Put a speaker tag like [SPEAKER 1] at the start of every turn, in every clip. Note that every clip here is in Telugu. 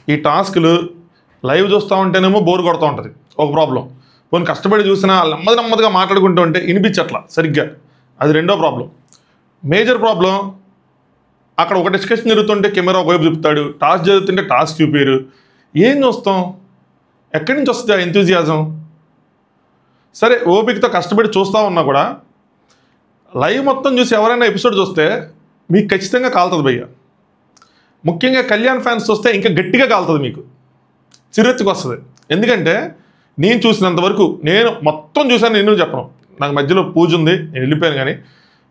[SPEAKER 1] ఈ టాస్క్లు లైవ్ చూస్తూ ఉంటేనేమో బోర్ కొడుతూ ఉంటుంది, ఒక ప్రాబ్లం. కొన్ని కష్టపడి చూసినా నెమ్మదిగా మాట్లాడుకుంటూ ఉంటే వినిపించట్లా సరిగ్గా, అది రెండో ప్రాబ్లం. మేజర్ ప్రాబ్లం, అక్కడ ఒక డిస్కషన్ జరుగుతుంటే కెమెరా ఒకవైపు చూపుతాడు, టాస్క్ జరుగుతుంటే టాస్క్ చూపారు. ఏం చూస్తాం? ఎక్కడి నుంచి వస్తుంది ఆ ఎంతూజియాజం? సరే ఓపికతో కష్టపడి చూస్తూ ఉన్నా కూడా లైవ్ మొత్తం చూసి ఎవరైనా ఎపిసోడ్ చూస్తే మీకు ఖచ్చితంగా కాలుతుంది భయ్య. ముఖ్యంగా కళ్యాణ్ ఫ్యాన్స్ చూస్తే ఇంకా గట్టిగా కాలుతుంది, మీకు చిరెత్తుకు వస్తుంది. ఎందుకంటే నేను చూసినంతవరకు, నేను మొత్తం చూశాను, నేను చెప్పను, నాకు మధ్యలో పూజ ఉంది, నేను వెళ్ళిపోయాను. కానీ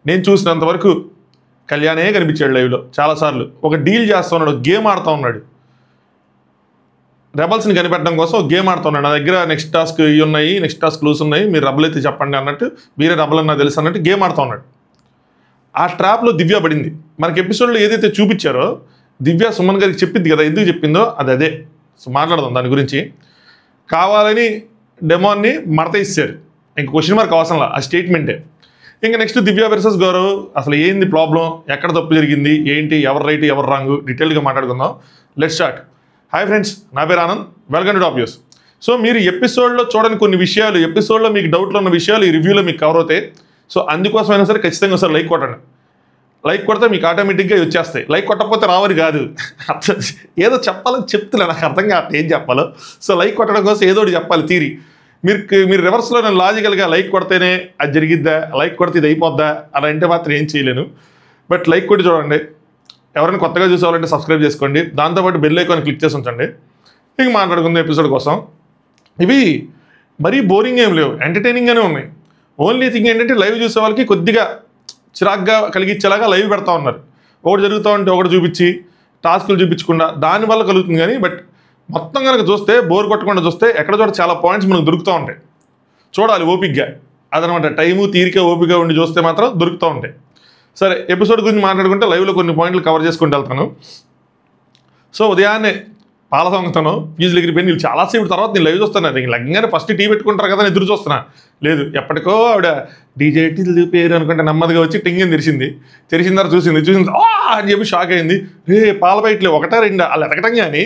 [SPEAKER 1] నేను చూసినంతవరకు కళ్యాణే కనిపించాడు లైవ్లో చాలాసార్లు. ఒక డీల్ చేస్తూ ఉన్నాడు, గేమ్ ఆడుతూ ఉన్నాడు, రెబల్స్ని కనిపెట్టడం కోసం గేమ్ ఆడుతున్నాడు. నా దగ్గర నెక్స్ట్ టాస్క్ ఇవి ఉన్నాయి, నెక్స్ట్ టాస్క్ క్లూస్ ఉన్నాయి, మీరు రెబల్ అయితే చెప్పండి అన్నట్టు, మీరే రెబల్ అన్నా తెలుసు అన్నట్టు గేమ్ ఆడుతూ ఉన్నాడు. ఆ ట్రాప్లో దివ్య పడింది. మనకి ఎపిసోడ్లో ఏదైతే చూపించారో దివ్య సుమన్ గారికి చెప్పింది కదా, ఎందుకు చెప్పిందో అదే. సో మాట్లాడదాం దాని గురించి. కావాలని డెమోన్ని మడత ఇచ్చారు, ఇంక క్వశ్చన్ మార్క్ అవసరంలా, ఆ స్టేట్మెంటే. ఇంకా నెక్స్ట్ దివ్య వర్సెస్ గౌరవ్, అసలు ఏంది ప్రాబ్లం, ఎక్కడ తప్పు జరిగింది, ఏంటి, ఎవరు రైట్ ఎవరు రాంగ్, డీటెయిల్గా మాట్లాడుకుందాం. Let's start. హాయ్ ఫ్రెండ్స్, నా పేరు Anand, welcome to top news. So మీరు ఎపిసోడ్లో చూడని కొన్ని విషయాలు, ఎపిసోడ్లో మీకు డౌట్లో ఉన్న విషయాలు ఈ రివ్యూలో మీకు కవర్ అవుతాయి. సో అందుకోసమైనా సరే ఖచ్చితంగా ఒకసారి లైక్ కొట్టండి. లైక్ కొడితే మీకు ఆటోమేటిక్గా వచ్చేస్తాయి. లైక్ కొట్టకపోతే రావని కాదు, ఏదో చెప్పాలని చెప్తున్నా, నాకు అర్థం కాదు ఏం చెప్పాలో. సో లైక్ కొట్టడం కోసం ఏదో ఒకటి చెప్పాలి తీరి. మీరు రివర్స్లో నేను లాజికల్గా లైక్ కొడితేనే అది జరిగిద్దా, లైక్ కొడితే ఇది అయిపోద్దా అని అంటే మాత్రం ఏం చేయలేను. బట్ లైక్ కొట్టి చూడండి. ఎవరైనా కొత్తగా చూసేవాలంటే సబ్స్క్రైబ్ చేసుకోండి, దాంతోపాటు బెల్ ఐకాన్ క్లిక్ చేసి ఉంచండి. ఇంక మాట్లాడుకుందాం ఎపిసోడ్ కోసం. ఇవి మరీ బోరింగ్ ఏం లేవు, ఎంటర్టైనింగ్గానే ఉన్నాయి. ఓన్లీ థింగ్ ఏంటంటే లైవ్ చూసే వాళ్ళకి కొద్దిగా చిరాగ్గా కలిగించేలాగా లైవ్ పెడతా ఉన్నారు. ఒకటి జరుగుతూ ఉంటే ఒకటి చూపించి టాస్కులు చూపించకుండా దానివల్ల కలుగుతుంది. కానీ బట్ మొత్తం కనుక చూస్తే, బోర్ కొట్టకుండా చూస్తే ఎక్కడ చోట చాలా పాయింట్స్ మనకు దొరుకుతూ ఉంటాయి. చూడాలి ఓపిక్గా, అదనమాట. టైము తీరిక ఓపిక ఉండి చూస్తే మాత్రం దొరుకుతూ ఉంటాయి. సరే ఎపిసోడ్ గురించి మాట్లాడుకుంటే లైవ్లో కొన్ని పాయింట్లు కవర్ చేసుకుంటూ వెళ్తాను. సో ఉదయాన్నే పాల దొంగతనం, ఫీజులు ఎగిరిపోయి వీళ్ళు చాలాసేపు తర్వాత నేను లైవ్ చూస్తున్నాను. ఇంక లగ్గానే ఫస్ట్ టీ పెట్టుకుంటారు కదా ఎదురు చూస్తున్నా. లేదు, ఎప్పటికో ఆవిడ డీజేటీ పేరు అనుకుంటే నెమ్మదిగా వచ్చి టింగిని తెరిచింది తర్వాత చూసింది అని చెప్పి షాక్ అయింది. పాల బయటలే ఒకటా రెండా వాళ్ళు ఎతకటం. కానీ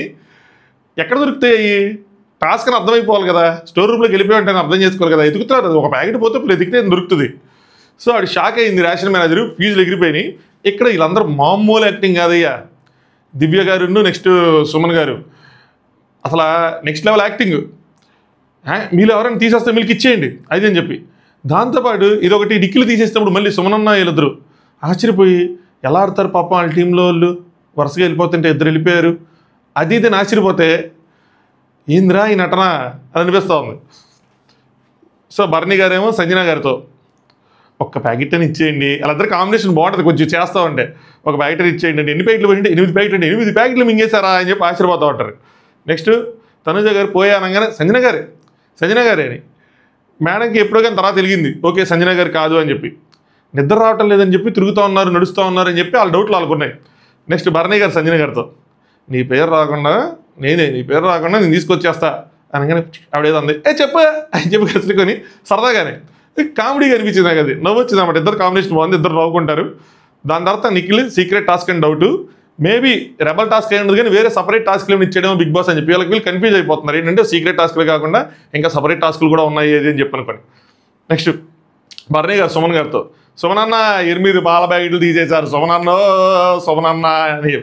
[SPEAKER 1] ఎక్కడ దొరుకుతాయి? టాస్క్ అని అర్థమైపోవాలి కదా, స్టోర్ రూమ్లోకి వెళ్ళిపోయి ఉంటాయని అర్థం చేసుకోవాలి కదా. ఎదుగుతారు, ఒక ప్యాకెట్ పోతే ఇప్పుడు ఎదిగితే దొరుకుతుంది. సో ఆవిడ షాక్ అయింది, రేషన్ మేనేజరు, ఫీజులు ఎగిరిపోయినాయి. ఇక్కడ వీళ్ళందరూ మామూలు యాక్టింగ్ కాదయ్యా. దివ్య గారు నెక్స్ట్ సుమన్ గారు అసలు నెక్స్ట్ లెవెల్ యాక్టింగ్. మీరు ఎవరైనా తీసేస్తే మీకు ఇచ్చేయండి అది అని చెప్పి. దాంతోపాటు ఇదొకటి డిక్కిలు తీసేసినప్పుడు మళ్ళీ సుమనన్న వీళ్ళిద్దరు ఆశ్చర్యపోయి ఎలా ఆడతారు పాపం, వాళ్ళ టీంలో వాళ్ళు వరుసగా వెళ్ళిపోతుంటే ఇద్దరు వెళ్ళిపోయారు అది ఇది ఆశ్చర్యపోతే ఏందిరా ఈ నటన అని అనిపిస్తూ ఉంది. సో బర్నీ గారేమో సంజన గారితో ఒక్క ప్యాకెట్ అని ఇచ్చేయండి, వాళ్ళిద్దరు కాంబినేషన్ బాగుంటుంది కొంచెం చేస్తూ ఉంటే. ఒక ప్యాకెట్ ఇచ్చేయండి అంటే ఎన్ని ప్యాకెట్లు పోయింటే 8 ప్యాకెట్లు అంటే 8 ప్యాకెట్లు మింగేశారా అని చెప్పి ఆశ్చర్యపోతూ ఉంటారు. నెక్స్ట్ తనుజ గారు పోయానగానే సంజన గారే అని మేడంకి ఎప్పుడో కానీ తర్వాత తెలిగింది, ఓకే సంజన గారు కాదు అని చెప్పి. నిద్ర రావటం లేదని చెప్పి తిరుగుతూ ఉన్నారు, నడుస్తూ ఉన్నారు అని చెప్పి వాళ్ళ డౌట్లు వాళ్ళకున్నాయి. నెక్స్ట్ భరణి గారు సంజన గారితో నీ పేరు రాకుండా నేను తీసుకొచ్చేస్తా అనగానే ఆవిడేదో అంది, చెప్పు అని చెప్పి కసులుకొని సరదాగానే కామెడీగా అనిపించింది నాకు. అది నవ్వు వచ్చింది అన్నమాట. ఇద్దరు కాంబినేషన్ బాగుంది, ఇద్దరు నవ్వుకుంటారు. దాని తర్వాత నిఖిల్ సీక్రెట్ టాస్క్ అని డౌట్, మేబీ రెబల్ టాస్క్ అయి ఉండదు కానీ వేరే సపరేట్ టాస్క్లు ఏమి ఇచ్చేయడం బిగ్ బాస్ అని చెప్పి వీళ్ళు కన్ఫ్యూజ్ అయిపోతున్నారు. ఏంటంటే సీక్రెట్ టాస్క్లు కాకుండా ఇంకా సపరేట్ టాస్క్లు కూడా ఉన్నాయి అది అని చెప్పి అనుకోండి. నెక్స్ట్ బర్నీ గారు సుమన్ గారితో, సుమనన్న 8 పాల ప్యాకెట్లు తీసేశారు సుమనన్న అని.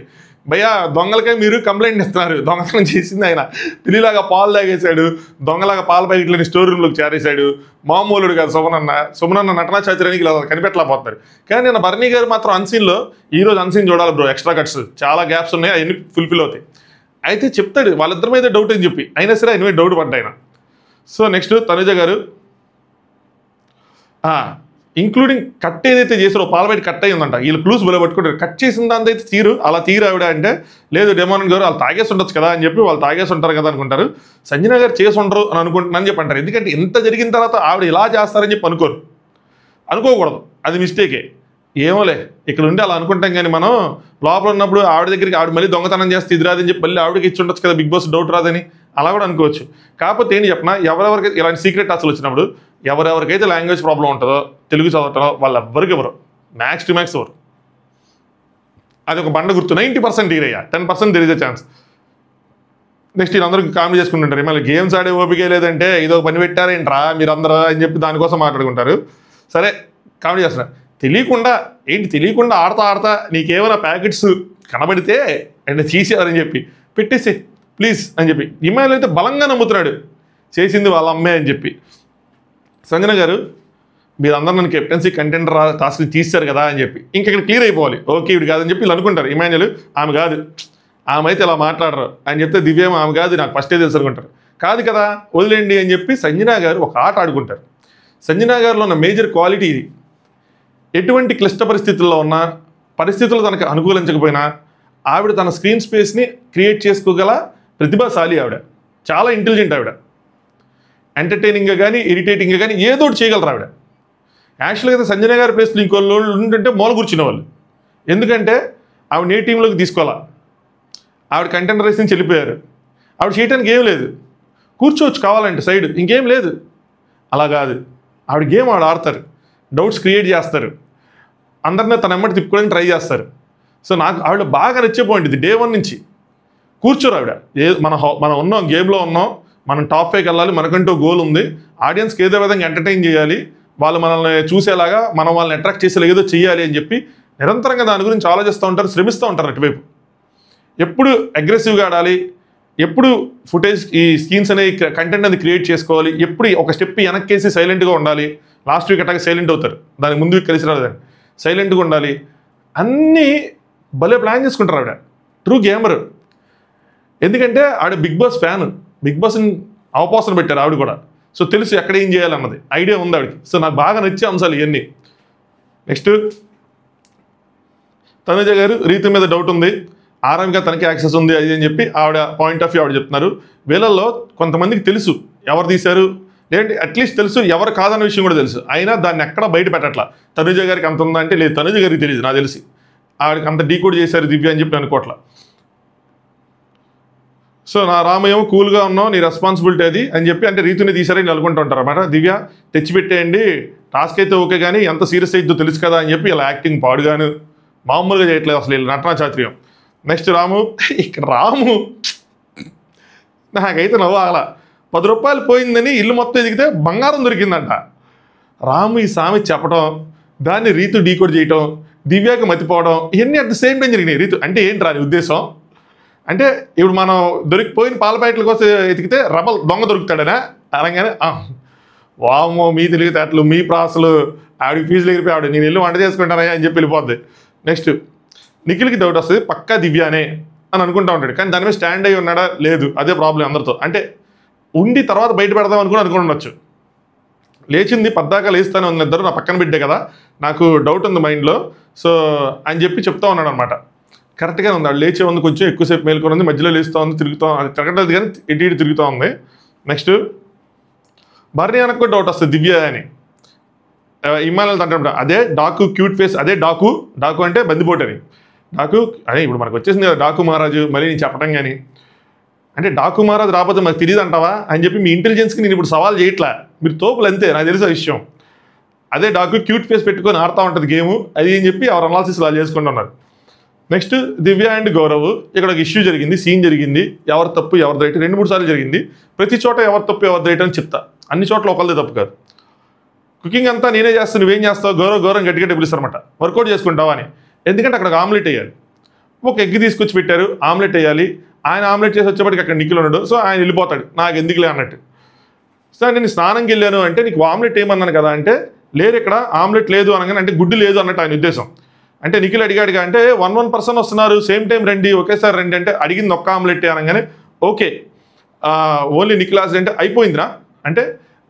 [SPEAKER 1] భయ్యా దొంగలకే మీరు కంప్లైంట్ ఇస్తున్నారు, దొంగతనం చేసింది ఆయన, పిల్లిలాగా పాలు తాగేశాడు, దొంగలాగా పాల ప్యాకెట్లని స్టోర్ రూమ్లోకి చేరేశాడు, మామూలుడు కాదు సుమనన్న నటనా చాతుర్యానికి ఇలా కనిపెట్టలేకపోతున్నారు. కానీ నేను బర్నీ గారు మాత్రం అన్సీన్లో ఈరోజు అన్సీన్ చూడాలి బ్రో, ఎక్స్ట్రా కట్స్ చాలా గ్యాప్స్ ఉన్నాయి, అవన్నీ ఫుల్ఫిల్ అవుతాయి. అయితే చెప్తాడు వాళ్ళిద్దరి మీద డౌట్ అని చెప్పి, అయినా సరే ఆయన డౌట్ పడ్డాయన. సో నెక్స్ట్ తనుజ గారు ఇంక్లూడింగ్ కట్ ఏదైతే చేసారో పాలబయట కట్ అయ్యిందంట, వీళ్ళు క్లూస్ బలో పట్టుకుంటారు. కట్ చేసిన దాంతో తీరు అలా తీరు ఆవిడ అంటే లేదు డెమోన్ గారు వాళ్ళు తాగేసి ఉండొచ్చు కదా అని చెప్పి, వాళ్ళు తాగేసి ఉంటారు కదా అనుకుంటారు. సంజన గారు చేసి ఉండరు అని అనుకుంటున్నాను చెప్పి అంటారు. ఎందుకంటే ఇంత జరిగిన తర్వాత ఆవిడ ఇలా చేస్తారని చెప్పి అనుకోకూడదు, అది మిస్టేకే. ఏమోలే ఇక్కడ ఉండి అలా అనుకుంటాం. కానీ మనం లోపల ఉన్నప్పుడు ఆవిడ దగ్గరికి ఆవిడ మళ్ళీ దొంగతనం చేస్తే ఇది రాదని చెప్పి మళ్ళీ ఆవిడకి ఇచ్చి ఉండొచ్చు కదా బిగ్ బాస్ డౌట్ రాదని, అలా కూడా అనుకోవచ్చు. కాకపోతే ఏంటి చెప్పినా, ఎవరెవరికి ఇలాంటి సీక్రెట్ టాస్క్లు వచ్చినప్పుడు ఎవరెవరికైతే లాంగ్వేజ్ ప్రాబ్లం ఉంటుందో, తెలుగు చదవటం, వాళ్ళెవ్వరికి ఎవరు మ్యాక్స్ టు మ్యాక్స్ ఎవరు, అది ఒక బండ గుర్తు. 90% అయ్యా, 10% తెలిసే ఛాన్స్. నెక్స్ట్ వీళ్ళందరూ కామెడీ చేసుకుంటుంటారు, మళ్ళీ గేమ్స్ ఆడే ఓపిక లేదంటే ఇదో పని పెట్టారేంట్రా మీరు అందరూ అని చెప్పి దానికోసం మాట్లాడుకుంటారు. సరే కామెడీ చేస్తున్నారు, తెలియకుండా ఆడతా నీకేమైనా ప్యాకెట్స్ కనబడితే అంటే తీసేవారని చెప్పి పెట్టేసి ప్లీజ్ అని చెప్పి ఇమాయిల్ అయితే బలంగా నమ్ముతున్నాడు చేసింది వాళ్ళ అమ్మే అని చెప్పి. సంజన గారు మీరందరూ నన్ను కెప్టెన్సీ కంటెండర్ టాస్క్ తీశారు కదా అని చెప్పి ఇంకా ఇక్కడ క్లియర్ అయిపోవాలి, ఓకే ఇవి కాదని చెప్పి వీళ్ళు అనుకుంటారు. ఇమాన్యుల్ ఆమె కాదు, ఆమె అయితే ఇలా మాట్లాడరు అని చెప్తే దివ్యేమో ఆమె కాదు నాకు ఫస్టే తెలుసు అనుకుంటారు. కాదు కదా వదిలేండి అని చెప్పి సంజన గారు ఒక ఆట ఆడుకుంటారు. సంజన గారిలో ఉన్న మేజర్ క్వాలిటీ ఇది, ఎటువంటి క్లిష్ట పరిస్థితుల్లో ఉన్నా పరిస్థితులు తనకు అనుకూలించకపోయినా ఆవిడ తన స్క్రీన్ స్పేస్ని క్రియేట్ చేసుకోగల ప్రతిభాశాలి ఆవిడ, చాలా ఇంటెలిజెంట్ ఆవిడ, ఎంటర్టైనింగ్గా కానీ ఇరిటేటింగ్గా కానీ ఏదో ఒకటి చేయగలరు ఆవిడ. యాక్చువల్గా అయితే సంజన గారి ప్లేస్లో ఇంకోళ్ళు ఉంటుంటే మూల కూర్చునే వాళ్ళు, ఎందుకంటే ఆవిడ ఏ టీంలోకి తీసుకోవాలా, ఆవిడ కంటెండర్ రేస్ నుంచి వెళ్ళిపోయారు, ఆవిడ చేయడానికి ఏం లేదు, కూర్చోవచ్చు కావాలంటే సైడ్ ఇంకేం లేదు. అలా కాదు, ఆవిడ గేమ్ ఆవిడ ఆడతారు, డౌట్స్ క్రియేట్ చేస్తారు, అందరినీ తన ఎమ్మటి తిప్పుకోవడానికి ట్రై చేస్తారు. సో నాకు ఆవిడ బాగా నచ్చే పాయింట్ ఇది, డే 1 నుంచి కూర్చోరు ఆవిడ. మనం ఉన్నాం గేమ్లో ఉన్నాం, మనం టాప్ 5కి వెళ్ళాలి, మనకంటూ గోల్ ఉంది, ఆడియన్స్కి ఏదో విధంగా ఎంటర్టైన్ చేయాలి, వాళ్ళు మనల్ని చూసేలాగా మనం వాళ్ళని అట్రాక్ట్ చేసేలా ఏదో చేయాలి అని చెప్పి నిరంతరంగా దాని గురించి ఆలోచిస్తూ ఉంటారు, శ్రమిస్తూ ఉంటారు. అటువైపు ఎప్పుడు అగ్రెసివ్గా ఆడాలి, ఎప్పుడు ఫుటేజ్ ఈ స్కీన్స్ అనేవి కంటెంట్ అనేది క్రియేట్ చేసుకోవాలి, ఎప్పుడు ఒక స్టెప్ వెనక్కేసి సైలెంట్గా ఉండాలి, లాస్ట్ వీక్ అట్టాగా సైలెంట్ అవుతారు, దానికి ముందు వీక్ కలిసి రాలేదని సైలెంట్గా ఉండాలి, అన్నీ భలే ప్లాన్ చేసుకుంటారు ఆవిడ. ట్రూ గేమర్, ఎందుకంటే ఆవిడ బిగ్ బాస్ ఫ్యాన్, బిగ్ బాస్ని అవపోసన పెట్టారు ఆవిడ కూడా. సో తెలుసు ఎక్కడ ఏం చేయాలన్నది ఐడియా ఉంది ఆవిడకి. సో నాకు బాగా నచ్చే అంశాలు ఇవన్నీ. నెక్స్ట్ తనుజ గారు రీతి మీద డౌట్ ఉంది, ఆరాంగా తనకి యాక్సెస్ ఉంది అది అని చెప్పి ఆవిడ పాయింట్ ఆఫ్ వ్యూ ఆవిడ చెప్తున్నారు. వీళ్ళల్లో కొంతమందికి తెలుసు ఎవరు తీశారు, లేదంటే అట్లీస్ట్ తెలుసు ఎవరు కాదన్న విషయం కూడా తెలుసు, అయినా దాన్ని ఎక్కడ బయట పెట్టట్లా. తనుజ గారికి అంత ఉందా అంటే లేదు, తనుజ గారికి తెలియదు నాకు తెలిసి, ఆవిడకి అంత డీకోడ్ చేశారు దివ్య అని చెప్పి అనుకోవట్లా. సో నా రామయ్యం కూల్గా ఉన్నావు, నీ రెస్పాన్సిబిలిటీ అది అని చెప్పి అంటే రీతిని తీసారని అనుకుంటూ ఉంటారు అన్నమాట. దివ్య తెచ్చిపెట్టేయండి, టాస్క్ అయితే ఓకే కానీ ఎంత సీరియస్ అయిద్దో తెలుసు కదా అని చెప్పి ఇలా యాక్టింగ్ పాడుగాను మామూలుగా చేయట్లేదు అసలు వీళ్ళు నటనా చాతుర్యం. నెక్స్ట్ రాము, ఇక్కడ రాము నాకైతే నవ్వాల, 10 రూపాయలు పోయిందని ఇల్లు మొత్తం ఎదిగితే బంగారం దొరికిందంట. రాము ఈ సామె చెప్పడం, దాన్ని రీతు డీకోడ్ చేయటం, దివ్యాకి మతిపోవడం, ఇవన్నీ అట్ ద సేమ్ టైం జరిగినాయి. రీతు అంటే ఏంటి రాని ఉద్దేశం అంటే ఇప్పుడు మనం దొరికిపోయిన పాల ప్యాకెట్ల కోసం ఎతికితే రబల్ దొంగ దొరుకుతాడనా అనగానే వామో మీ తెలివితేటలు మీ ప్రాసలు, ఆవిడకి ఫీజులు ఎగిరిపోయి ఆవిడ నేను ఇల్లు వంట చేసుకుంటానా అని చెప్పి వెళ్ళిపోద్ది. నెక్స్ట్ నిఖిల్కి డౌట్ వస్తుంది, పక్కా దివ్యానే అని అనుకుంటా ఉంటాడు, కానీ దాని మీద స్టాండ్ అయ్యి ఉన్నాడా లేదు, అదే ప్రాబ్లం అందరితో. అంటే ఉండి తర్వాత బయట పెడదాం అనుకుండొచ్చు, లేచింది పద్దాక లేస్తానే ఉంది, ఇద్దరు నా పక్కన బిడ్డే కదా, నాకు డౌట్ ఉంది మైండ్లో సో అని చెప్పి చెప్తా ఉన్నాడు అనమాట. కరెక్ట్గానే ఉంది, ఆడు లేచే ఉంది, కొంచెం ఎక్కువసేపు మేలుకొని ఉంది, మధ్యలో లేస్తూ ఉంది, తిరగట్లేదు కానీ ఇటు తిరుగుతూ ఉంది. నెక్స్ట్ భరణి అనకు కూడా డౌట్ వస్తుంది దివ్య అని, ఇమానుయల్ అంటాడు అదే డాకు క్యూట్ ఫేస్, అదే డాకు అంటే బందిపోటు అని, డాకు అదే ఇప్పుడు మనకు వచ్చేసింది కదా డాకు మహారాజు, మళ్ళీ నేను చెప్పడం కానీ అంటే డాకు మహారాజు రాకపోతే మాకు తెలియదు అంటావా అని చెప్పి మీ ఇంటెలిజెన్స్కి నేను ఇప్పుడు సవాల్ చేయట్లా, మీరు తోపులు అంతే నాకు తెలిసే విషయం. అదే డాకు క్యూట్ ఫేస్ పెట్టుకొని ఆడుతూ ఉంటుంది గేము అది అని చెప్పి ఎవరు అనాలిసిస్ అలా చేసుకుంటున్నారు. నెక్స్ట్ దివ్య అండ్ గౌరవ్, ఇక్కడ ఒక ఇష్యూ జరిగింది, సీన్ జరిగింది, ఎవరు తప్పు ఎవరు రైట్ 2-3 సార్లు జరిగింది. ప్రతి చోట ఎవరు తప్పు ఎవరు రైట్ అని చెప్తా, అన్ని చోట్ల ఒకళ్ళదే తప్పు కాదు. కుకింగ్ అంతా నేనే చేస్తాను, నువ్వేం చేస్తావు, గౌరవం గట్టిగా పిలుస్తారన్నమాట, వర్కౌట్ చేసుకుంటావా అని. ఎందుకంటే అక్కడ ఆమ్లెట్ వేయాలి, ఒక ఎగ్ తీసుకొచ్చి పెట్టారు, ఆమ్లెట్ వేయాలి, ఆయన ఆమ్లెట్ చేసి వచ్చేప్పటికి అక్కడ నిఖిల్ ఉన్నాడు, సో ఆయన వెళ్ళిపోతాడు నాకు ఎందుకులే అన్నట్టు. సో నేను స్నానంకి వెళ్ళాను అంటే నీకు ఆమ్లెట్ ఏమన్నాను కదా అంటే లేదు ఇక్కడ ఆమ్లెట్ లేదు అనగానే అంటే గుడ్డు లేదు అన్నట్టు ఆయన ఉద్దేశం. అంటే నిఖిల్ అడిగాడుగా అంటే 1 పర్సన్ వస్తున్నారు సేమ్ టైం రండి ఒకేసారి రండి అంటే అడిగింది ఒక్క ఆమ్లెట్ అనగానే ఓకే ఓన్లీ నిఖిలాస్ అంటే అయిపోయిందిరా అంటే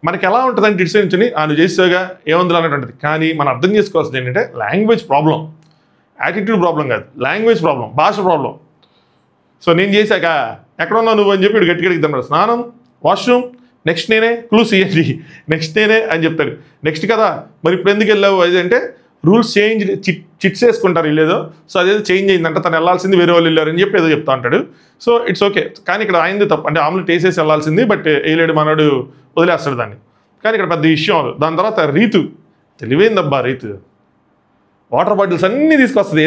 [SPEAKER 1] మనకి ఎలా ఉంటుందని డిసిషన్ నువ్వు చేసేగా ఏముంది అన్నట్టు ఉంటుంది. కానీ మనం అర్థం చేసుకోవాల్సింది ఏంటంటే లాంగ్వేజ్ ప్రాబ్లం, యాటిట్యూడ్ ప్రాబ్లం కాదు, లాంగ్వేజ్ ప్రాబ్లం, భాష ప్రాబ్లం. సో నేను చేశాక ఎక్కడ ఉన్నావు నువ్వు అని చెప్పి ఇటు గట్టిగా అడుగుతాడు, స్నానం వాష్రూమ్ నెక్స్ట్ నేనే క్లూస్ ఇవ్వండి నెక్స్ట్ నేనే అని చెప్తాడు. నెక్స్ట్ కదా మరి ఇప్పుడు ఎందుకు వెళ్ళావు అది అంటే రూల్స్ చేంజ్ చిట్స్ వేసుకుంటారు వీళ్ళేదో, సో అదేదో చేంజ్ అయిందంట తను వెళ్ళాల్సింది వేరే వాళ్ళు వెళ్ళారని చెప్పి ఏదో చెప్తా ఉంటాడు. సో ఇట్స్ ఓకే, కానీ ఇక్కడ ఆయనది తప్పు, అంటే ఆమ్లెట్ వేసేసి వెళ్ళాల్సింది బట్ వేయలేడు మనోడు వదిలేస్తాడు దాన్ని, కానీ ఇక్కడ పెద్ద ఇష్యూ అవ్వదు. దాని తర్వాత రీతు తెలివైందబ్బా, రీతు వాటర్ బాటిల్స్ అన్నీ తీసుకొస్తుంది.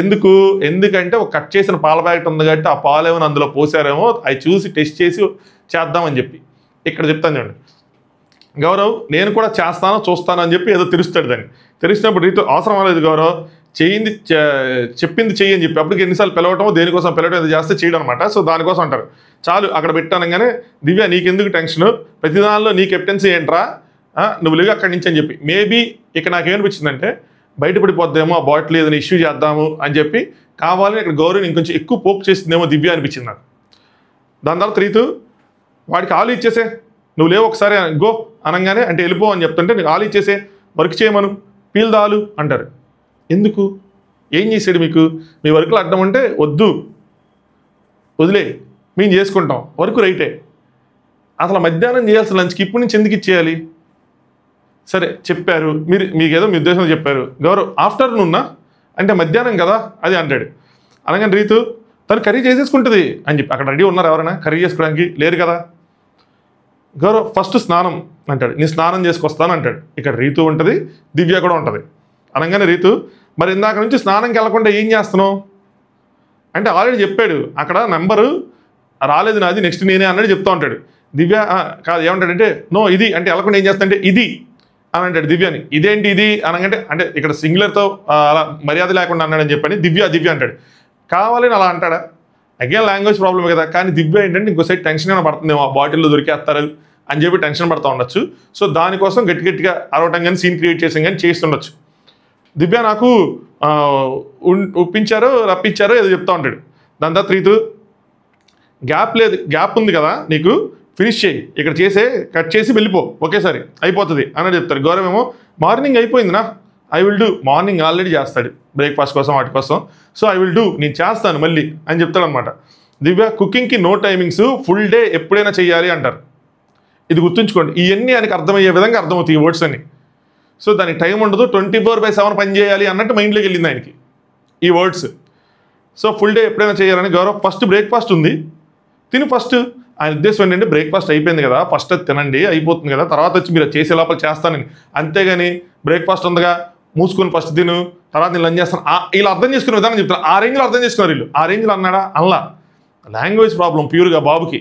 [SPEAKER 1] ఎందుకంటే ఒక కట్ చేసిన పాల ప్యాకెట్ ఉంది కాబట్టి ఆ పాలు ఏమైనా అందులో పోసారేమో అవి చూసి టెస్ట్ చేసి చేద్దామని చెప్పి. ఇక్కడ చెప్తాను చూడండి, గౌరవ్ నేను కూడా చేస్తాను చూస్తాను అని చెప్పి ఏదో తెలుస్తాడు. దాన్ని తెలిసినప్పుడు రీతు అవసరం లేదు గౌరవ్, చెప్పింది చెయ్యి అని చెప్పి అప్పటికి ఎన్నిసార్లు పిలవటమో దేనికోసం పిలవటం ఏదో చేస్తే చేయడం అనమాట. సో దానికోసం అంటారు. చాలు అక్కడ పెట్టానగానే దివ్య నీకెందుకు టెన్షన్, ప్రతి దానిలో నీ కెప్టెన్సీ ఏంట్రా, నువ్వు లేవు అక్కడి నుంచి అని చెప్పి. మేబీ ఇక్కడ నాకేమనిపించిందంటే బయటపడిపోద్దేమో ఆ బాటిల్ ఏదైనా ఇష్యూ చేద్దాము అని చెప్పి కావాలని ఇక్కడ గౌరవ్ ఇంకొంచెం ఎక్కువ పోక్ చేసిందేమో దివ్య అనిపించింది నాకు. దాని తర్వాత రీతు వాడికి ఆలు ఇచ్చేసే, నువ్వు లేవు ఒకసారి గో అనగానే అంటే వెళ్ళిపో అని చెప్తుంటే నీకు ఆలు ఇచ్చేసే, వర్క్ చేయమను, పీల్దాలు అంటారు. ఎందుకు, ఏం చేసాడు మీకు, మీ వర్క్లో అడ్డం అంటే వద్దు వదిలే మేము చేసుకుంటాం, వర్క్ రైటే. అసలు మధ్యాహ్నం చేయాల్సిన లంచ్కి ఇప్పటి నుంచి ఎందుకు ఇచ్చేయాలి? సరే చెప్పారు మీకేదో మీ ఉద్దేశంలో చెప్పారు. గౌరవ్ ఆఫ్టర్నూన్నా అంటే మధ్యాహ్నం కదా అది అంటాడు. అనగానే రీతు తను కర్రీ చేసేసుకుంటుంది అని చెప్పి. అక్కడ రెడీ ఉన్నారు ఎవరైనా కర్రీ చేసుకోవడానికి? లేరు కదా. గౌరవ్ ఫస్ట్ స్నానం అంటాడు, నేను స్నానం చేసుకొస్తాను అంటాడు. ఇక్కడ రీతు ఉంటుంది, దివ్య కూడా ఉంటుంది. అనగానే రీతు మరి ఇందాక నుంచి స్నానంకి వెళ్ళకుండా ఏం చేస్తున్నావు అంటే ఆల్రెడీ చెప్పాడు అక్కడ నెంబరు రాలేదు నాది, నెక్స్ట్ నేనే అన్నట్టు చెప్తా ఉంటాడు. దివ్య కాదు ఏమంటాడంటే నో ఇది అంటే వెళ్ళకుండా ఏం చేస్తానంటే ఇది అని అంటాడు దివ్యని. ఇదేంటి ఇది అనగంటే అంటే ఇక్కడ సింగులర్తో అలా మర్యాద లేకుండా అన్నాడని చెప్పని దివ్య అంటాడు. కావాలని అలా అంటాడా? అగైన్ లాంగ్వేజ్ ప్రాబ్లమ్ కదా. కానీ దివ్య ఏంటంటే ఇంకో సైడ్ టెన్షన్ ఏమైనా పడుతుందేమో, ఆ బాటిల్లో దొరికేస్తారు అని చెప్పి టెన్షన్ పడుతూ ఉండొచ్చు. సో దానికోసం గట్టిగా అరవటం కానీ సీన్ క్రియేట్ చేసాం కానీ చేస్తుండొచ్చు. దివ్య నాకు ఒప్పించారో రప్పించారో ఏదో చెప్తా ఉంటాడు. దాని తర్వాత రీతు గ్యాప్ ఉంది కదా నీకు, ఫినిష్ చేయి, ఇక్కడ కట్ చేసి వెళ్ళిపో ఒకేసారి అయిపోతుంది అన్నట్టు చెప్తారు. గౌరవ్ ఏమో మార్నింగ్ అయిపోయిందినా, I will do, morning already చేస్తాడు బ్రేక్ఫాస్ట్ కోసం వాటి కోసం. సో ఐ విల్ డూ, నేను చేస్తాను మళ్ళీ అని చెప్తాడు అనమాట. దివ్య కుకింగ్కి నో టైమింగ్స్, ఫుల్ డే ఎప్పుడైనా చేయాలి అంటారు. ఇది గుర్తుంచుకోండి, ఇవన్నీ ఆయనకి అర్థమయ్యే విధంగా అర్థమవుతాయి ఈ వర్డ్స్ అన్ని. సో దానికి టైం ఉండదు, 24/7 పని చేయాలి అన్నట్టు మైండ్లోకి వెళ్ళింది ఆయనకి ఈ వర్డ్స్. సో ఫుల్ డే ఎప్పుడైనా చేయాలని. గౌరవ్ ఫస్ట్ బ్రేక్ఫాస్ట్ ఉంది తిని ఫస్ట్. ఆయన ఉద్దేశం ఏంటంటే బ్రేక్ఫాస్ట్ అయిపోయింది కదా, ఫస్ట్ అది తినండి అయిపోతుంది కదా, తర్వాత వచ్చి మీరు చేసే లోపల చేస్తానని. అంతేగాని బ్రేక్ఫాస్ట్ ఉందిగా మూసుకొని ఫస్ట్ తిను తర్వాత నేను లంచ్ చేస్తాను ఇలా అర్థం చేసుకునే విధానం చెప్తాను. ఆ రేంజ్లో అర్థం చేసుకున్నారు వీళ్ళు. ఆ రేంజ్లో అన్నాడా? అలా లాంగ్వేజ్ ప్రాబ్లం ప్యూర్గా బాబుకి.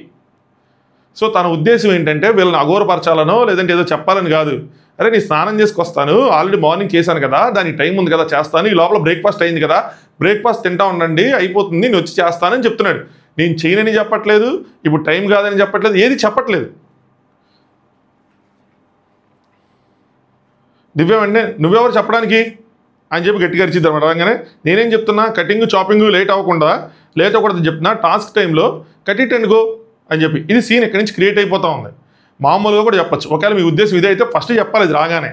[SPEAKER 1] సో తన ఉద్దేశం ఏంటంటే వీళ్ళని అఘోరపరచాలనో లేదంటే ఏదో చెప్పాలని కాదు. అరే నేను స్నానం చేసుకొస్తాను, ఆల్రెడీ మార్నింగ్ చేశాను కదా, దానికి టైం ఉంది కదా చేస్తాను, ఈ లోపల బ్రేక్ఫాస్ట్ అయింది కదా, బ్రేక్ఫాస్ట్ తింటా ఉండండి అయిపోతుంది, నేను వచ్చి చేస్తానని చెప్తున్నాడు. నేను చేయనని చెప్పట్లేదు, ఇప్పుడు టైం కాదని చెప్పట్లేదు, ఏది చెప్పట్లేదు. దివ్య వెంటనే నువ్వెవరు చెప్పడానికి అని చెప్పి గట్టిగా అరిచిద్దాం అనమాట. అనగానే నేనేం చెప్తున్నా, కటింగ్ చాపింగ్ లేట్ అవ్వకూడదు చెప్తున్నా, టాస్క్ టైంలో కట్ ఇట్ అండ్ గో అని చెప్పి. ఇది సీన్ ఎక్కడి నుంచి క్రియేట్ అయిపోతూ ఉంది. మామూలుగా కూడా చెప్పచ్చు, ఒకవేళ మీ ఉద్దేశం ఇదే అయితే ఫస్ట్ చెప్పాలి ఇది రాగానే,